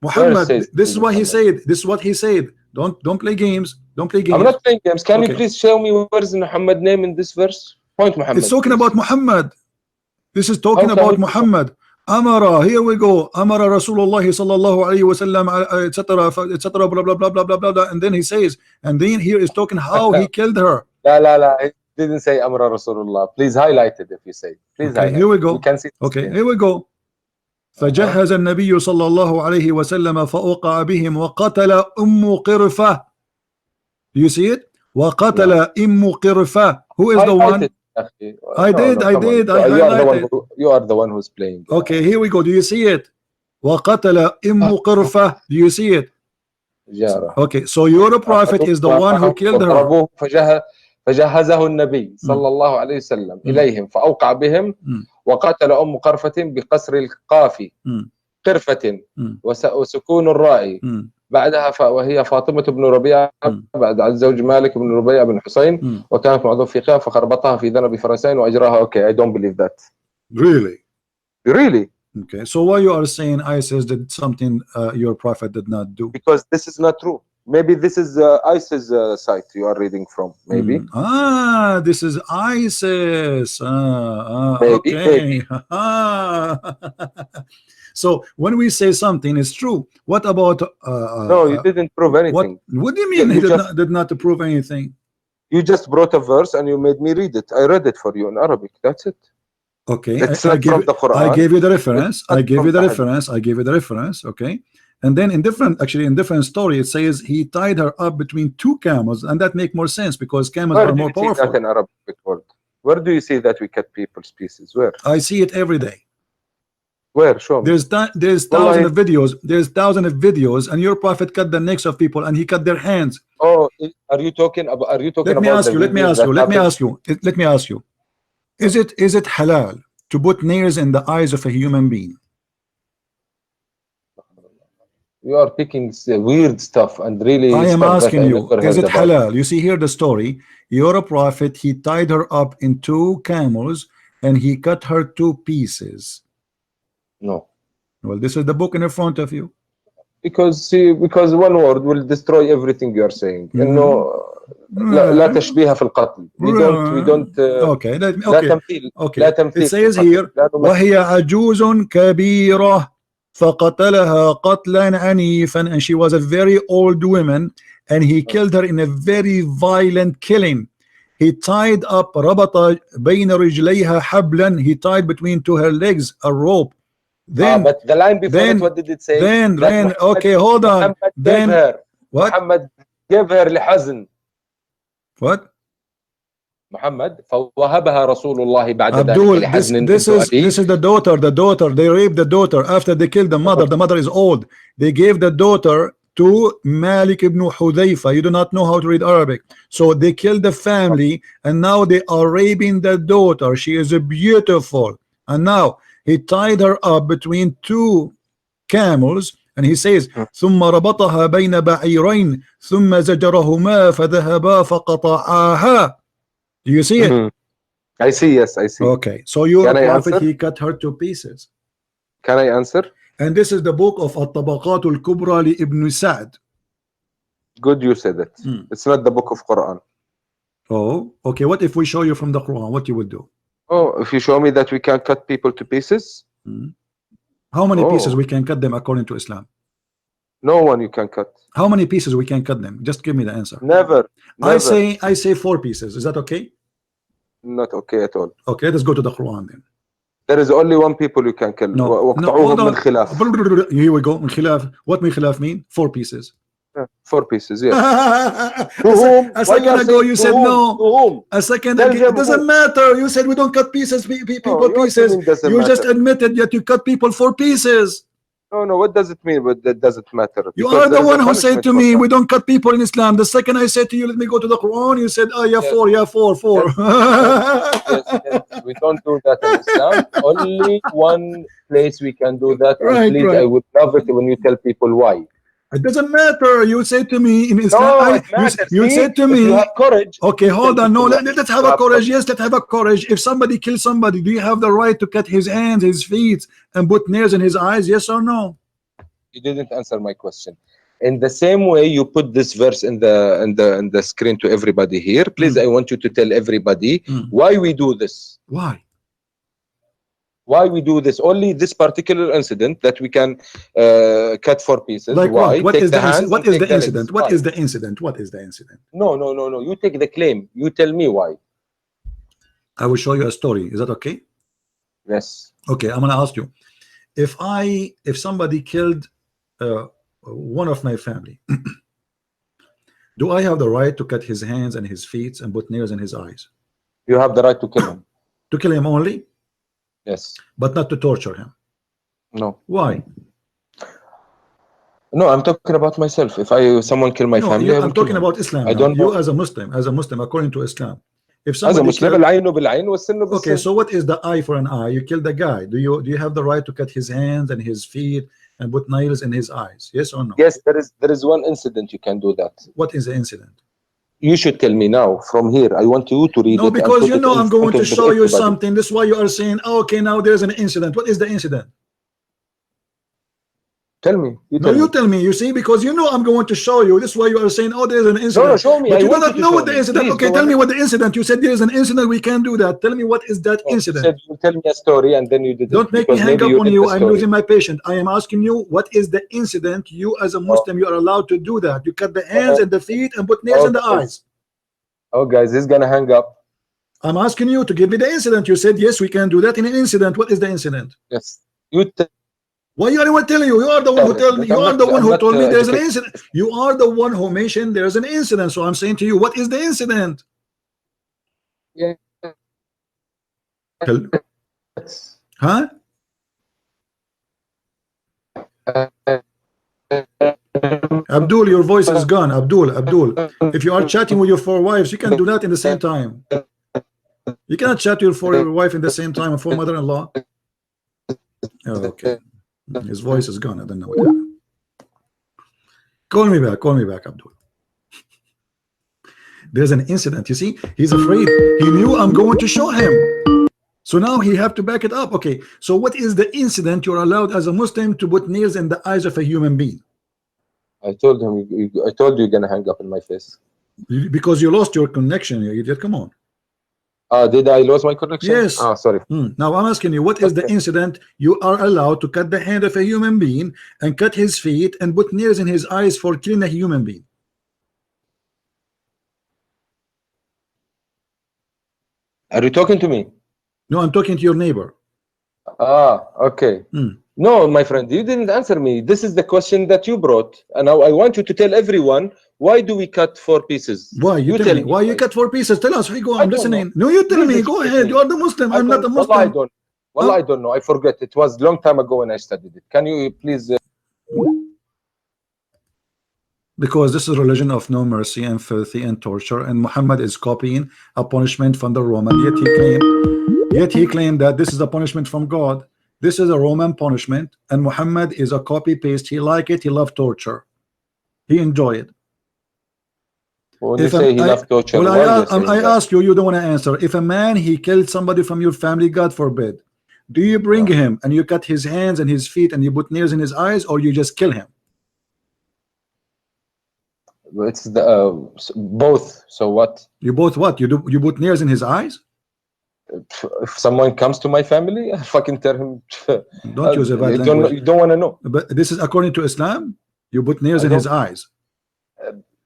This is what he said. This is what he said. Don't play games. Don't play games. I'm not playing games. Can you please show me where is Muhammad name in this verse? Point Muhammad. It's talking about Muhammad. This is talking about Muhammad. Amara, here we go. Amara Rasulullah sallallahu alayhi wa sallam, etc. Blah blah blah blah blah blah. And then he says, and then here is talking how he killed her. La. It didn't say Amara Rasulullah. Please highlight it if you say. Please highlight. Here we go. We can see. Okay, here we go. فجهز النبي صلى الله عليه وسلم فأوقع بهم وقتل قرفة. Do you see it? وقتل قرفة. Who is the one? I did. You are the one who's playing. Okay, here we go. Do you see it? وقتل قرفة. Do you see it? Okay, so your prophet is the one who killed her. فجهزه النبي صلى الله عليه وسلم إليهم فأوقع بهم وقتل قرفة بقصر القاف قرفة وسكون الراء بعدها وهي فاطمة بن ربيعة بعد عن زوج مالك بن ربيعة بن حسين وكانت معظم في خاف فخربطها في ذنب فرسين وأجراها. Okay, I don't believe that. Really? Okay, so why you are saying ISIS did something your prophet did not do? Because this is not true. Maybe this is ISIS site you are reading from. Maybe. This is ISIS. Maybe. Okay. So when we say something is true, what about? No, you didn't prove anything. What do you mean he did not prove anything? You just brought a verse and you made me read it. I read it for you in Arabic. That's it. Okay. It's not from the Quran. I gave you the reference. I gave you the reference. Okay. And then in different story, it says he tied her up between 2 camels, and that make more sense because camels are more powerful. Where do you see that in Arabic word? Where do you see that we cut people's pieces? Where? I see it every day. Where? Show me. There's thousands of videos. There's thousands of videos, and your prophet cut the necks of people, and he cut their hands. Oh, are you talking about? Let me ask you. Is it halal to put nails in the eyes of a human being? You are picking weird stuff and really. I am asking you, is it halal? You see here the story. Your prophet, he tied her up in 2 camels and he cut her 2 pieces. No. Well, this is the book in front of you. Because one word will destroy everything you are saying. لا تشبيه في القتل. We don't. Okay. لا تمثيل. Okay. It says here وهي عجوز كبيرة. فقتلها قتلا عنيفا, and she was a very old woman, and he killed her in a very violent killing. He tied up ربط بين رجليها حبلا, he tied between to her legs a rope. Then but the line before it, what did it say? then okay, hold on. Muhammad Then gave her. what? Muhammad gave her لحزن. What? محمد فوهبها رسول الله بعد Abdul, ذلك لحزن this is the daughter. They raped the daughter after they killed the mother. The mother is old. They gave the daughter to Malik ibn Hudayfa. You do not know how to read Arabic, so they killed the family, and now they are raping the daughter. She is beautiful, and now he tied her up between two camels, and he says ثم ربطها بين بعيرين ثم زجرهما فذهبا فقطعاها. Do you see it? I see, yes, I see. Okay, so your Can I prophet, answer? he cut her to pieces. Can I answer? And this is the book of الطبقات الكبرى لابن سعد. Good, you said it. It's not the book of Quran. Oh, okay. What if we show you from the Quran? What you will do? Oh, if you show me that we can cut people to pieces, How many pieces we can cut them according to Islam? no one you can cut. How many pieces we can cut them? Just give me the answer. Never. I say 4 pieces. Is that okay? Not okay at all. Okay, let's go to the Quran then. There is only one people you can kill. No, وقطعوهم hold on. من خلاف. Here we go. من خلاف. What من خلاف mean? 4 pieces. 4 pieces, yes. A second ago you said no. A second ago, it doesn't matter. You said we don't cut pieces, people pieces. You just admitted that you cut people 4 pieces. No, what does it mean? But that doesn't matter. You are the one who said to me, we don't cut people in Islam. The second I said to you, let me go to the Quran, you said, oh, yeah, yes. 4. Yes, we don't do that in Islam. Only one place we can do that. Right, and please, right. I would love it when you tell people why. It doesn't matter. You say to me in Islam. No, it matters. You said to me. You have courage. Okay, hold on. No, let's have a courage. Yes, let's have a courage. If somebody kills somebody, do you have the right to cut his hands, his feet, and put nails in his eyes? Yes or no? You didn't answer my question. In the same way you put this verse in the screen to everybody here, please, I want you to tell everybody why we do this. Why we do this? Only this particular incident that we can cut 4 pieces. Like why? what is the incident? What is the incident? What is the incident? What is the incident? No. You take the claim. You tell me why. I will show you a story. Is that okay? Yes. Okay, I'm gonna ask you. If somebody killed one of my family, do I have the right to cut his hands and his feet and put nails in his eyes? You have the right to kill him. To kill him only? Yes. But not to torture him? No. Why? No, I'm talking about myself. If someone kill my family, I'm talking about Islam. I don't you know. as a Muslim, according to Islam. If As a somebody Muslim, العين بالعين والسن بالسن. Okay, so what is the eye for an eye? You kill the guy. Do you have the right to cut his hands and his feet and put nails in his eyes? Yes or no? Yes, there is one incident you can do that. What is the incident? You should tell me now from here. I want you to read it. No, because you know I'm going to show you everybody. something. This is why you are saying, oh, okay, now there's an incident. What is the incident? Tell me. You tell me. You see, because you know I'm going to show you. This is why you are saying, oh, there's an incident. No, show me. But you do not know what the incident. Please, okay, tell me what the incident. You said there's an incident. We can't do that. Tell me what is that incident. You said you tell me a story and then you did. Don't make me hang up on you. I'm losing my patience. I am asking you, what is the incident? You as a Muslim, you are allowed to do that. You cut the hands and the feet and put nails in the eyes. Oh, guys, he's gonna hang up. I'm asking you to give me the incident. You said yes, we can do that in an incident. What is the incident? Yes, you. Why you anyone telling you? You are the one who told me. You are the one who told me there's an incident. You are the one who mentioned there's an incident. So I'm saying to you, what is the incident? Yeah. Huh? Abdul, your voice is gone. Abdul, if you are chatting with your 4 wives, you can do that in the same time. You cannot chat with your wife in the same time and 4 mother-in-law. Oh, okay. His voice is gone. I don't know what happened. Call me back, Abdul. There's an incident. You see, he's afraid. He knew I'm going to show him. So now he have to back it up. Okay, so what is the incident you're allowed as a Muslim to put nails in the eyes of a human being? I told him. I told you you're gonna hang up in my face. Because you lost your connection, you idiot. Come on. Did I lose my connection? Yes. Sorry. Now I'm asking you, what is the Okay. incident you are allowed to cut the hand of a human being and cut his feet and put nails in his eyes for killing a human being? Are you talking to me? No, I'm talking to your neighbor. Okay. No, my friend, you didn't answer me. This is the question that you brought, and now I want you to tell everyone, why do we cut 4 pieces? Why? You tell me. Why you cut 4 pieces? Tell us. We go. I'm listening. No, you tell Please me. Go explain ahead. me. You are the Muslim. I'm not a Wallah, I Muslim. don't. Wallah, I don't know. I forget. It was a long time ago when I studied it. Can you please? Because this is a religion of no mercy and filthy and torture, and Muhammad is copying a punishment from the Roman. Yet he claimed that this is a punishment from God. This is a Roman punishment, and Muhammad is a copy paste. He like it. He loved torture. He enjoy it. When you say he loved torture, well, why you saying I that? ask you, you don't want to answer. If a man he killed somebody from your family, God forbid, do you bring him and you cut his hands and his feet and you put nails in his eyes, or you just kill him? It's the both. So what? You both what? You put nails in his eyes? If someone comes to my family, I fucking tell him. Don't use a bad language. You don't want to know. But this is according to Islam. You put nails in his eyes.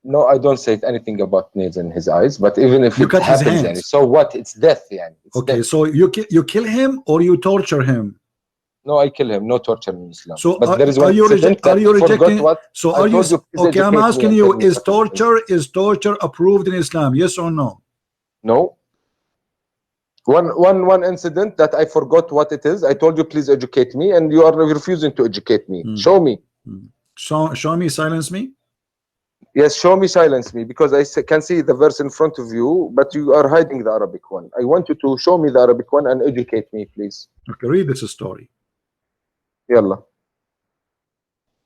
No, I don't say anything about nails in his eyes. But even if You it cut his happens, hands. so what? It's death, yani. It's okay, death. so you kill him or you torture him? No, I kill him. No torture in Islam. So but there is one incident that I forgot what. So are you? Okay, I'm asking you: is torture approved in Islam? Yes or no? No. One incident that I forgot what it is. I told you please educate me, and you are refusing to educate me. Show me. Show me. Silence me. Yes, show me. Silence me, because I can see the verse in front of you, but you are hiding the Arabic one. I want you to show me the Arabic one and educate me, please. Okay, read this story. Yalla.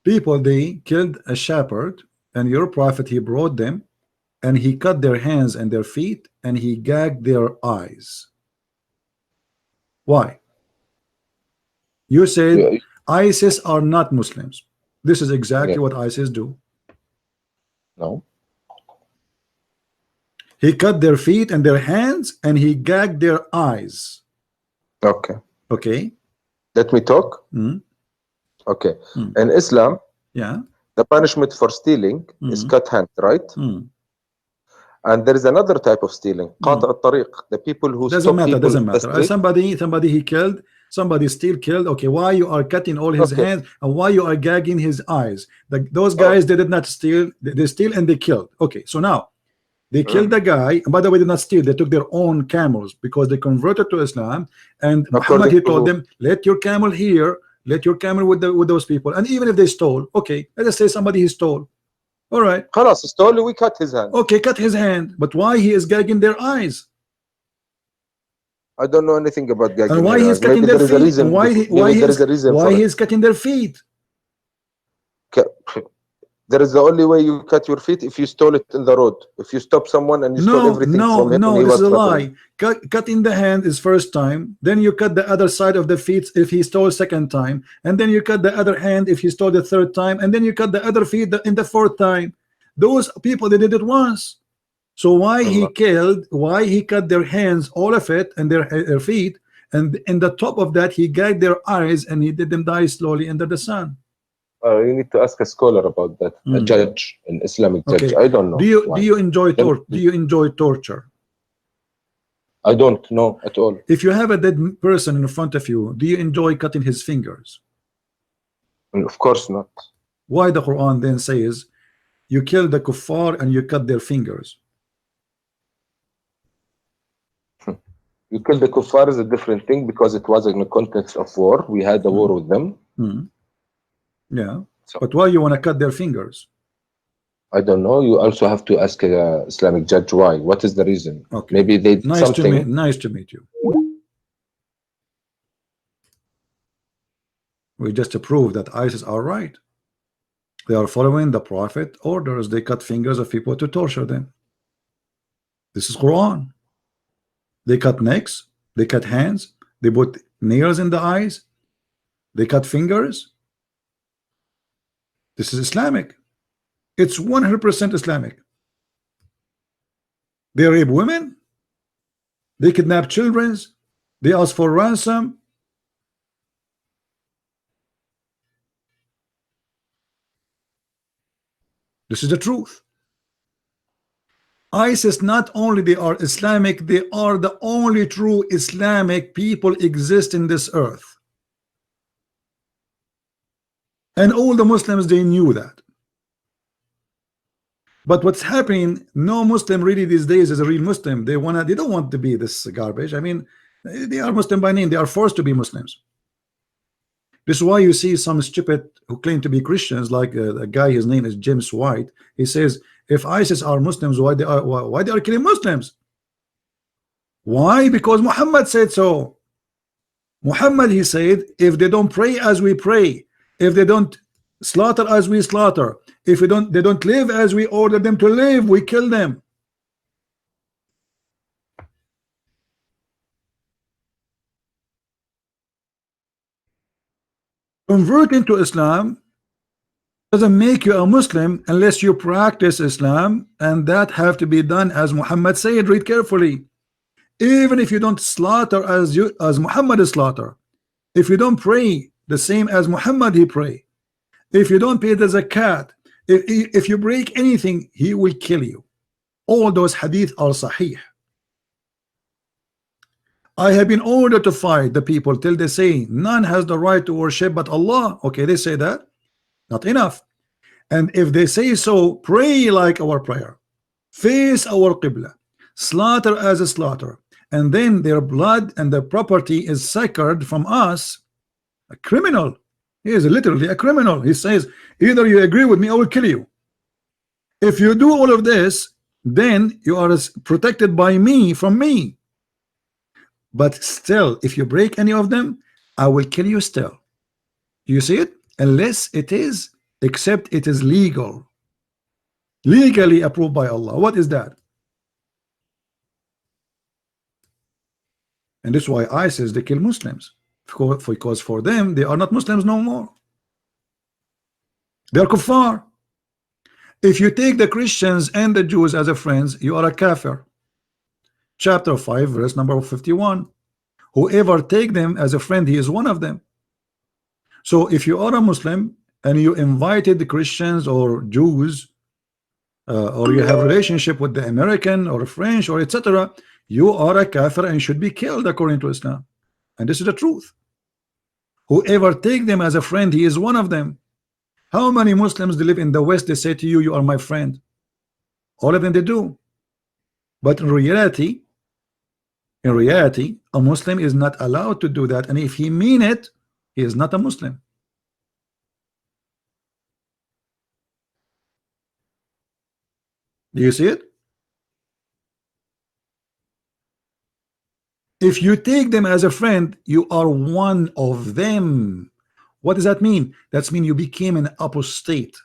People, they killed a shepherd, and your prophet, he brought them, and he cut their hands and their feet, and he gagged their eyes. Why? You said ISIS are not Muslims. This is exactly what ISIS do. No. He cut their feet and their hands, and he gagged their eyes. Okay. Okay. Let me talk. Okay. In Islam, the punishment for stealing is cut hand, right? And there is another type of stealing, قطع الطريق. The people who doesn't stop matter, people doesn't in the matter. street. Somebody he killed, somebody still killed. Okay, why you are cutting all his hands and why you are gagging his eyes? Those guys they did not steal. They steal and they killed. Okay, so now they killed the guy, and by the way, they did not steal. They took their own camels because they converted to Islam. And Muhammad, he told them, let your camel here, let your camel with those people. And even if they stole, okay, let us say somebody he stole. All right. خلاص, stole, we cut his hand. Okay, cut his hand. But why he is gagging their eyes? I don't know anything about gagging. And why he's cutting their feet? And why he is cutting their feet? There is the only way you cut your feet if you stole it in the road. If you stop someone and you stole everything from him. No, this is a lie. Cutting the hand is first time. Then you cut the other side of the feet if he stole second time. And then you cut the other hand if he stole the third time. And then you cut the other feet in the fourth time. Those people, they did it once. So why he cut their hands, all of it, and their feet, and in the top of that he gagged their eyes and he did them die slowly under the sun. You need to ask a scholar about that, a judge, an Islamic judge. I don't know. Do you enjoy torture? I don't know at all. If you have a dead person in front of you, do you enjoy cutting his fingers? Of course not. Why the Quran then says you kill the kuffar and you cut their fingers? You kill the kuffar is a different thing because it was in the context of war. We had a war with them. Yeah, so, but why you want to cut their fingers? I don't know. You also have to ask a Islamic judge why. What is the reason? Okay. Maybe they did something. Nice to meet you. We just proved that ISIS are right. They are following the Prophet orders. They cut fingers of people to torture them. This is Quran. They cut necks. They cut hands. They put nails in the eyes. They cut fingers. This is Islamic. It's 100% Islamic. They rape women. They kidnap children. They ask for ransom. This is the truth. ISIS, not only they are Islamic, they are the only true Islamic people exist in this earth. And all the Muslims, they knew that. But what's happening, no Muslim really these days is a real Muslim. They don't want to be this garbage. I mean, they are Muslim by name. They are forced to be Muslims. This is why you see some stupid who claim to be Christians, like a guy, his name is James White. He says, if ISIS are Muslims, why they are killing Muslims? Why? Because Muhammad said so. Muhammad, he said, if they don't pray as we pray, if they don't slaughter as we slaughter, if they don't live as we order them to live, we kill them. Converting to Islam doesn't make you a Muslim unless you practice Islam, and that have to be done as Muhammad said. Read carefully. Even if you don't slaughter as Muhammad is slaughter, if you don't pray the same as Muhammad he pray, if you don't pay the zakat, if you break anything, he will kill you. All those hadith are sahih. I have been ordered to fight the people till they say none has the right to worship but Allah. Okay, they say that. Not enough. And if they say so, pray like our prayer, face our qibla, slaughter as a slaughter, and then their blood and their property is sacred from us. A criminal. He is literally a criminal. He says, either you agree with me, I will kill you. If you do all of this, then you are protected by me from me. But still, if you break any of them, I will kill you still. You see it? Unless it is, except it is legal, legally approved by Allah. What is that? And this is why ISIS, they kill Muslims, because for them they are not Muslims no more. They are kuffar. If you take the Christians and the Jews as a friends, you are a kafir. Chapter 5 verse number 51. Whoever take them as a friend, he is one of them. So if you are a Muslim and you invited the Christians or Jews, or you have relationship with the American or French or etc., you are a kafir and should be killed according to Islam. And this is the truth. Whoever take them as a friend, he is one of them. How many Muslims they live in the West, they say to you, you are my friend? All of them they do. But in reality, a Muslim is not allowed to do that. And if he mean it, he is not a Muslim. Do you see it? If you take them as a friend, you are one of them. What does that mean? That means you became an apostate.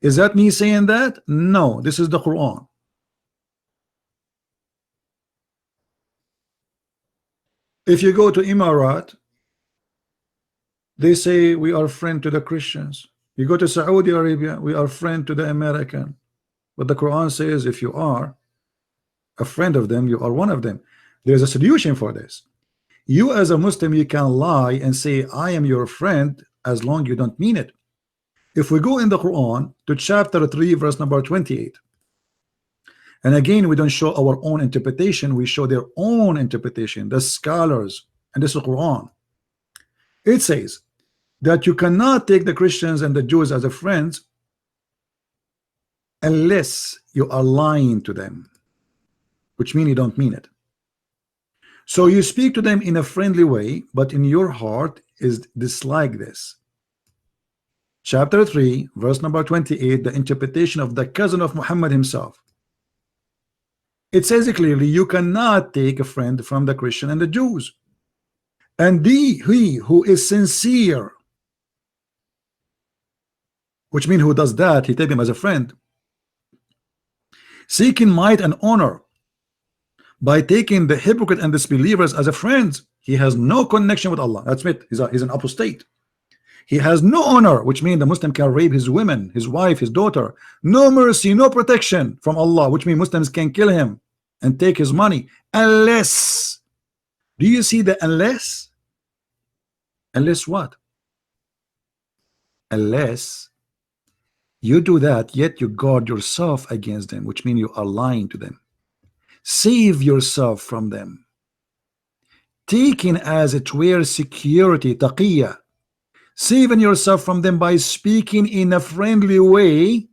Is that me saying that? No, this is the Quran. If you go to Emirat, they say we are friend to the Christians. You go to Saudi Arabia, we are friend to the American. But the Quran says if you are a friend of them, you are one of them. There's a solution for this. You as a Muslim, you can lie and say I am your friend as long you don't mean it. If we go in the Quran to chapter 3 verse number 28, and again we don't show our own interpretation, we show their own interpretation, the scholars, and this is the Quran. It says that you cannot take the Christians and the Jews as a friends unless you are lying to them, which means you don't mean it. So you speak to them in a friendly way, but in your heart is dislike this. Chapter 3 verse number 28, the interpretation of the cousin of Muhammad himself. It says clearly you cannot take a friend from the Christian and the Jews. And he who is sincere, which means who does that, he take them as a friend, seeking might and honor by taking the hypocrite and disbelievers as a friend, he has no connection with Allah. That's it. He's an apostate. He has no honor, which means the Muslim can rape his women, his wife, his daughter. No mercy, no protection from Allah, which means Muslims can kill him and take his money, unless, do you see the unless? Unless what? Unless you do that, yet you guard yourself against them, which means you are lying to them. Save yourself from them, taking as it were security, taqiyya, saving yourself from them by speaking in a friendly way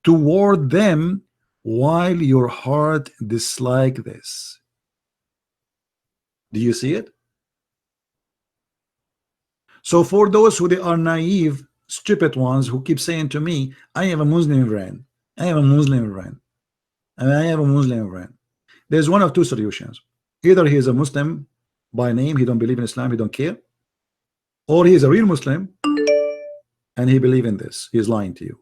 toward them while your heart dislike this. Do you see it? So for those who they are naive, stupid ones who keep saying to me, I have a Muslim friend, I have a Muslim friend, and I have a Muslim friend, there's one of two solutions. Either he is a Muslim by name, he don't believe in Islam, he don't care, or he is a real Muslim and he believe in this. He is lying to you.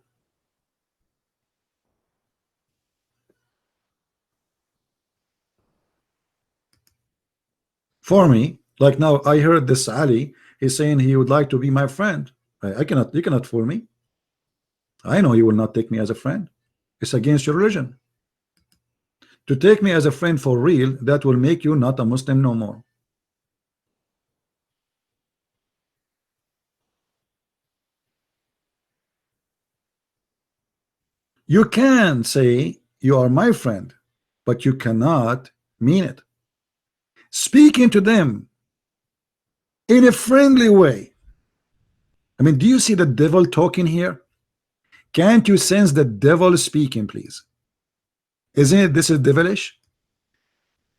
For me, like now I heard this Ali, he's saying he would like to be my friend. I cannot, you cannot fool me. I know you will not take me as a friend. It's against your religion. To take me as a friend for real, that will make you not a Muslim no more. You can say you are my friend, but you cannot mean it. Speaking to them in a friendly way. I mean, do you see the devil talking here? Can't you sense the devil speaking, please? Isn't it this is devilish?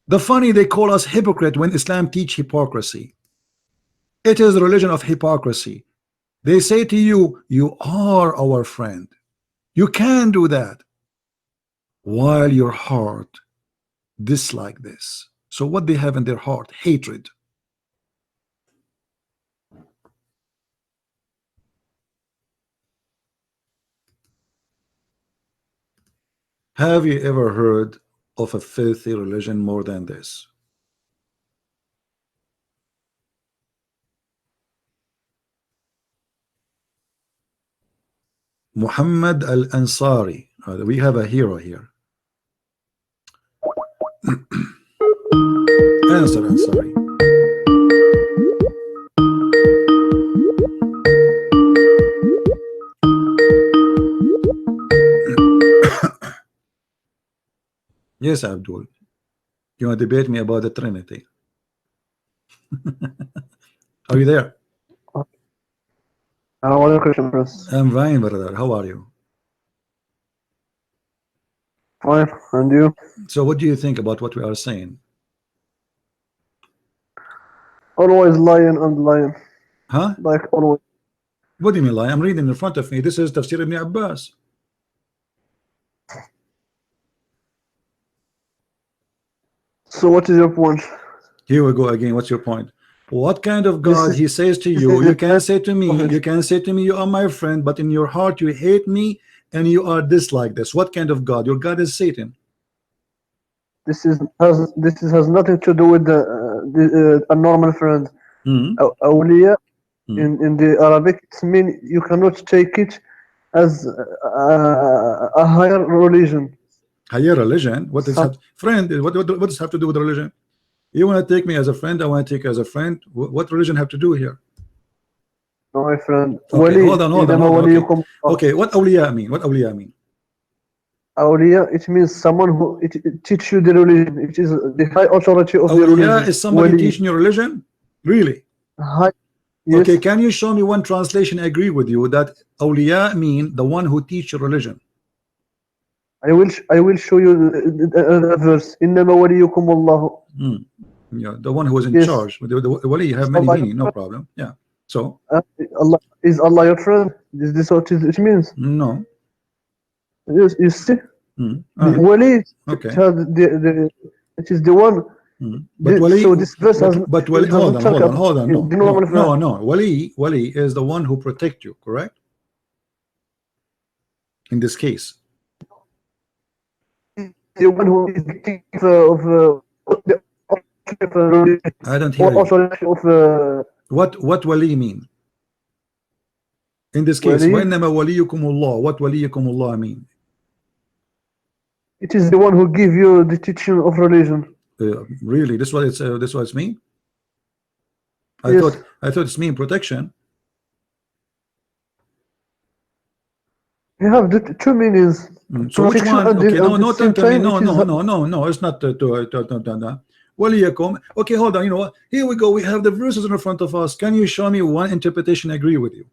The funny, they call us hypocrite when Islam teach hypocrisy. It is a religion of hypocrisy. They say to you, you are our friend. You can do that while your heart dislike this. So what they have in their heart? Hatred. Have you ever heard of a filthy religion more than this? Muhammad al-Ansari. We have a hero here. Answer Ansari. Yes, Abdul. You want to debate me about the Trinity? Are you there? What a question, Prince. I'm fine, brother. How are you? Fine, and you? So what do you think about what we are saying? Always lying and lying. Huh? Like always. What do you mean lie? I'm reading in front of me. This is Tafsir ibn Abbas. So what is your point? Here we go again. What's your point? What kind of This God is- he says to this you? is You the can best say to me, point. you can say to me, you are my friend, but in your heart you hate me and you are dislike this. What kind of God? Your God is Satan. This has nothing to do with a normal friend. Mhm. Awliya Mhm. in the Arabic, it means you cannot take it as a higher religion. Higher religion. What is Some- friend? What does it have to do with religion? You want to take me as a friend? I want to take you as a friend. What religion have to do here? No, my friend. Okay, Wali, hold on. إنما Okay. وليكم Okay, what awliya mean? What awliya mean? Awliya, it means someone who it teach you the religion. It is the high authority of the Awliya religion. is somebody Wali. teaching your religion? Really? High, yes. Okay, can you show me one translation agree with you that awliya mean the one who teach your religion? I will show you the verse. إنما وليكم الله. Yeah, the one who is in Yes. charge. The wali have many Allah- meaning, no problem. Yeah. So Allah is Allah your friend. Is this what it means? no. Yes, you see, Mm. the Alright. wali Okay. it has it is the one. But wali, so this verse has but wali, it doesn't hold on, talk hold on, about hold on. the normal friend. No. Wali is the one who protect you, correct? In this case. The one who is the king of the I don't hear you. authority of What wali mean? In this case, Wali? وَإِنَّمَا وَلِيُّكُمُ اللَّهُ. What وَلِيُّكُمُ اللَّهُ mean? It is the one who give you the teaching of religion. Really, this what it's mean? I Yes. thought it's mean protection. You have the two meanings. So which Protection one? and Okay, at no, the no, same tell me, time no, it is no, no, no, no. It's not وليكم. Okay, hold on. You know what? Here we go. We have the verses in front of us. Can you show me one interpretation? Agree with you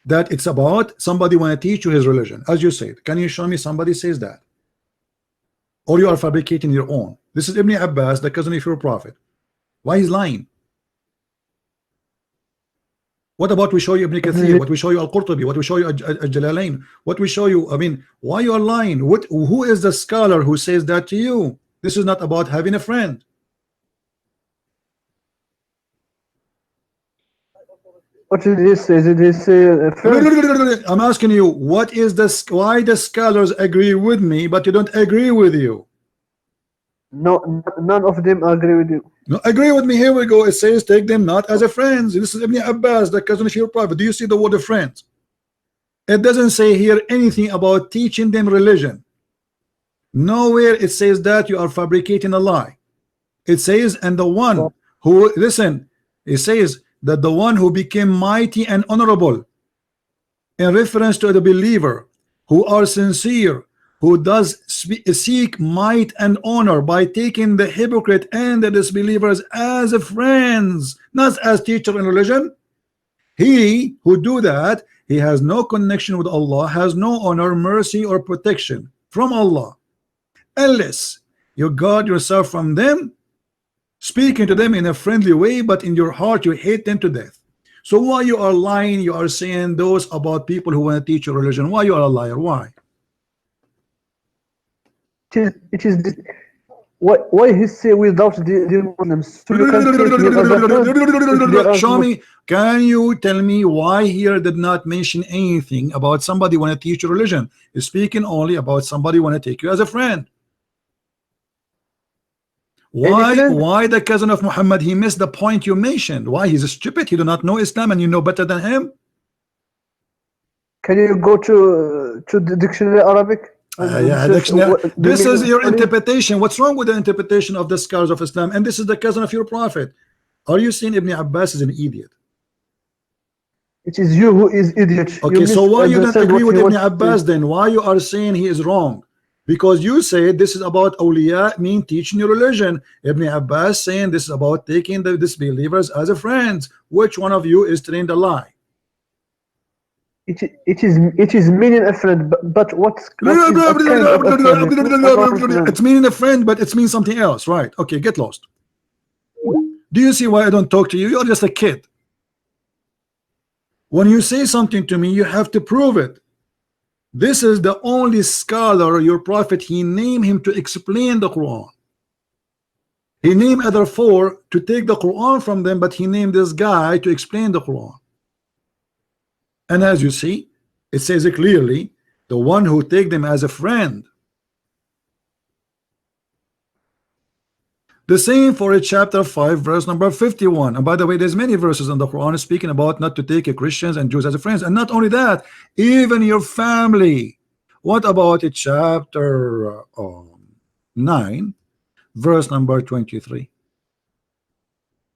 that it's about somebody want to teach you his religion, as you said. Can you show me somebody says that, or you are fabricating your own? This is Ibn Abbas, the cousin of your prophet. Why he's lying? What about we show you Ibn Kathir? What we show you Al-Qurtubi? What we show you Al-Jalalain? What we show you? I mean, why you are lying? What? Who is the scholar who says that to you? This is not about having a friend. What did he say? Did he say a friend? I'm asking you, what is this? Why the scholars agree with me, but you don't agree with you? No, none of them agree with you. No, agree with me. Here we go. It says, take them not as a friends. This is Ibn Abbas, the cousin of your prophet. Do you see the word of friends? It doesn't say here anything about teaching them religion. Nowhere it says that. You are fabricating a lie. It says, and the one who, listen, it says that the one who became mighty and honorable, in reference to the believer who are sincere, who does seek might and honor by taking the hypocrite and the disbelievers as friends, not as teacher in religion. He who do that, he has no connection with Allah, has no honor, mercy, or protection from Allah, unless you guard yourself from them, speaking to them in a friendly way, but in your heart you hate them to death. So why you are lying? You are saying those about people who want to teach your religion. Why you are a liar? Why? It is the, why he say without the Muslims? So you can take him as a friend if there are Show me. Can you tell me why here did not mention anything about somebody want to teach your religion? It's speaking only about somebody want to take you as a friend. Why the cousin of Muhammad, he missed the point you mentioned? Why? He's stupid, he do not know Islam and you know better than him? Can you go to the dictionary Arabic? Yeah, this is your interpretation. What's wrong with the interpretation of the scholars of Islam? And this is the cousin of your prophet. Are you saying Ibn Abbas is an idiot? It is you who is idiot. Okay, so why you don't agree with Ibn Abbas then? Why you are saying he is wrong? Because you say this is about awliya, mean teaching your religion. Ibn Abbas saying this is about taking the disbelievers as a friends. Which one of you is telling the lie? It is meaning a friend, but what's kind of a friend? It's meaning a friend, but it's means something else, right? Okay, get lost. Do you see why I don't talk to you? You're just a kid. When you say something to me, you have to prove it. This is the only scholar, your prophet, he named him to explain the Quran. He named other four to take the Quran from them, but he named this guy to explain the Quran. And as you see, it says it clearly, the one who take them as a friend. The same for a chapter 5 verse number 51. And by the way, there's many verses in the Quran speaking about not to take Christians and Jews as friends. And not only that, even your family. What about a chapter 9 verse number 23?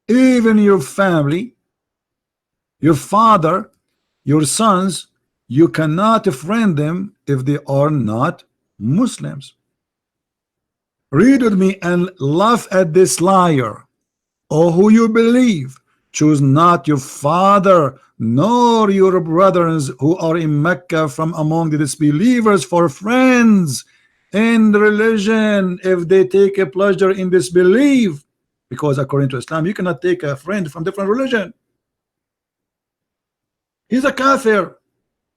Even your family, your father, your sons, you cannot friend them if they are not Muslims. Read with me and laugh at this liar. O who you believe, choose not your father nor your brothers who are in Mecca from among the disbelievers for friends in religion if they take a pleasure in disbelief, because according to Islam you cannot take a friend from different religion. He's a kafir,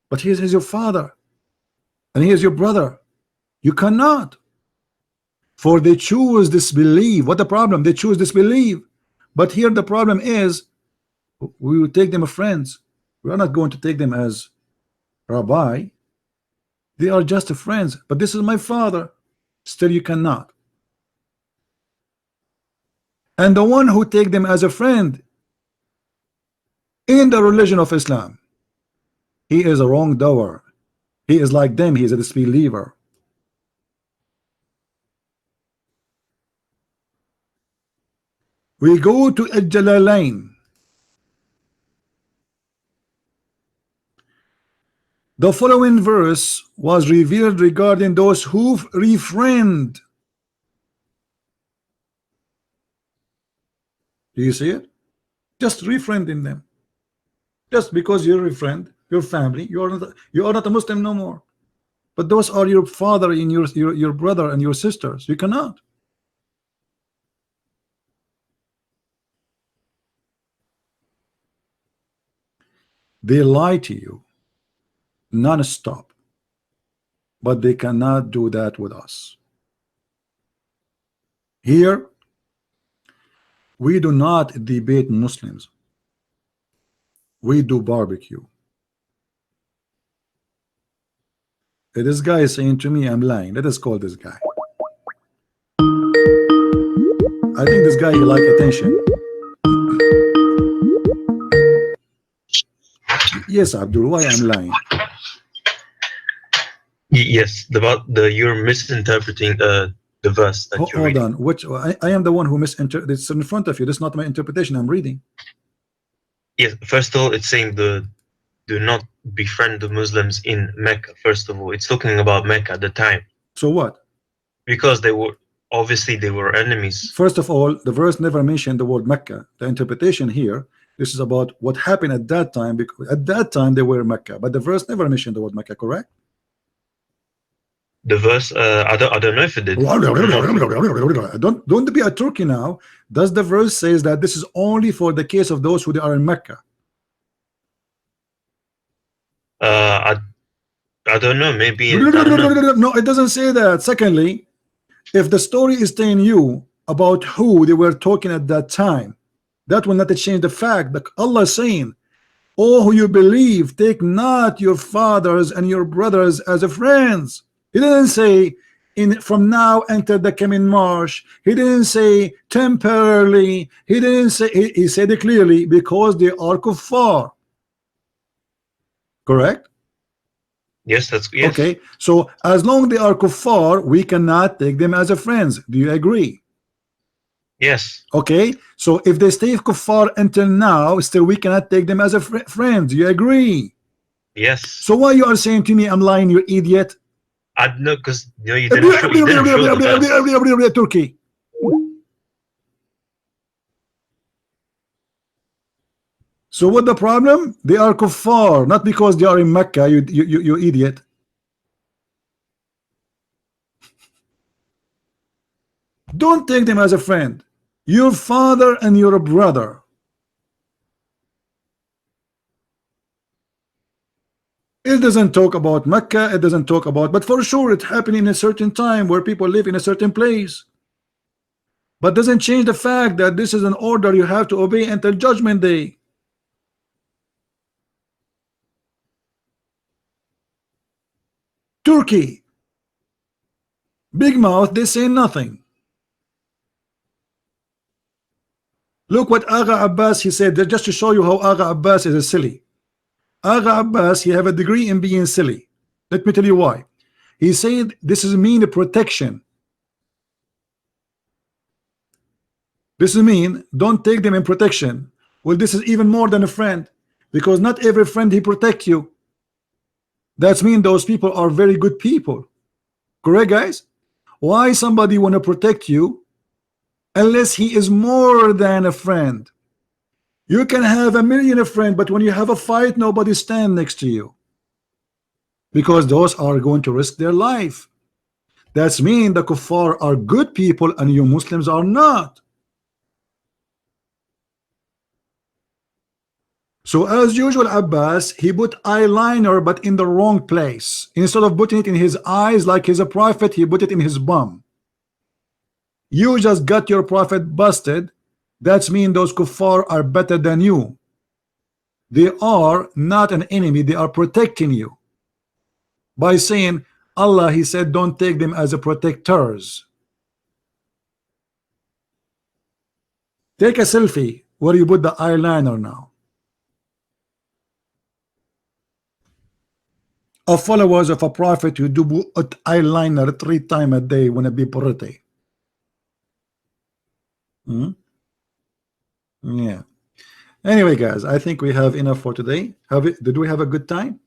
but he is your father and he is your brother. You cannot, for they choose disbelief. What the problem? They choose disbelief. But here the problem is we will take them as friends. We are not going to take them as rabbi. They are just friends. But this is my father. Still you cannot. And the one who take them as a friend in the religion of Islam, he is a wrongdoer. He is like them. He is a disbeliever. We go to Al-Jalalain. The following verse was revealed regarding those who refrained. Do you see it? Just refriending them. Just because you're a friend, your family, you are not a Muslim no more. But those are your father and your brother and your sisters. You cannot. They lie to you non-stop, but they cannot do that with us. Here, we do not debate Muslims. We do barbecue. This guy is saying to me I'm lying. Let us call this guy. I think this guy he like attention. Yes, Abdul, why I'm lying? Yes, you're misinterpreting the verse that you're Hold reading. on. Which I am the one who misinterpreted. It's in front of you. This is not my interpretation. I'm reading. Yes, first of all, it's saying do not befriend the Muslims in Mecca. First of all, it's talking about Mecca at the time So what? because they were obviously they were enemies. First of all, the verse never mentioned the word Mecca. The interpretation here, this is about what happened at that time, because at that time they were Mecca, but the verse never mentioned the word Mecca, correct? The verse, I don't know if it did. Don't be a Turkey now. Does the verse says that this is only for the case of those who are in Mecca? I don't know. Maybe I don't know. No, it doesn't say that. Secondly, if the story is telling you about who they were talking at that time, that will not change the fact that Allah is saying, "Oh, who you believe, take not your fathers and your brothers as a friends." He didn't say from now until the coming March. He didn't say temporarily. He didn't say. He said it clearly, because they are kuffar. Correct? Yes, that's yes. Okay. So as long they are kuffar, we cannot take them as a friends. Do you agree? Yes. Okay. So if they stay kuffar until now, still we cannot take them as a friends. Do you agree? Yes. So why you are saying to me I'm lying, you idiot? I know because you didn't show the verse. Turkey. So what the problem? They are kuffar, not because they are in Mecca, you idiot. Don't take them as a friend. Your father and your brother. It doesn't talk about Mecca, it doesn't talk about, but for sure it happened in a certain time where people live in a certain place. But doesn't change the fact that this is an order you have to obey until Judgment Day. Turkey, big mouth, they say nothing. Look what Agha Abbas he said, just to show you how Agha Abbas is a silly. Agha Abbas, he have a degree in being silly. Let me tell you why. He said this is mean protection. This is mean don't take them in protection. Well, this is even more than a friend, because not every friend he protect you. That's mean those people are very good people. Correct, guys? Why somebody want to protect you unless he is more than a friend? You can have a million of friends, but when you have a fight, nobody stand next to you, because those are going to risk their life. That's mean the kuffar are good people and you Muslims are not. So as usual, Abbas, he put eyeliner but in the wrong place. Instead of putting it in his eyes like he's a prophet, he put it in his bum. You just got your prophet busted. That's mean those kuffar are better than you. They are not an enemy, they are protecting you. By saying Allah, he said don't take them as a protectors. Take a selfie where you put the eyeliner now. of followers of a prophet who do put eyeliner 3 times a day when a be pretty. Yeah. Anyway, guys, I think we have enough for today. Did we have a good time?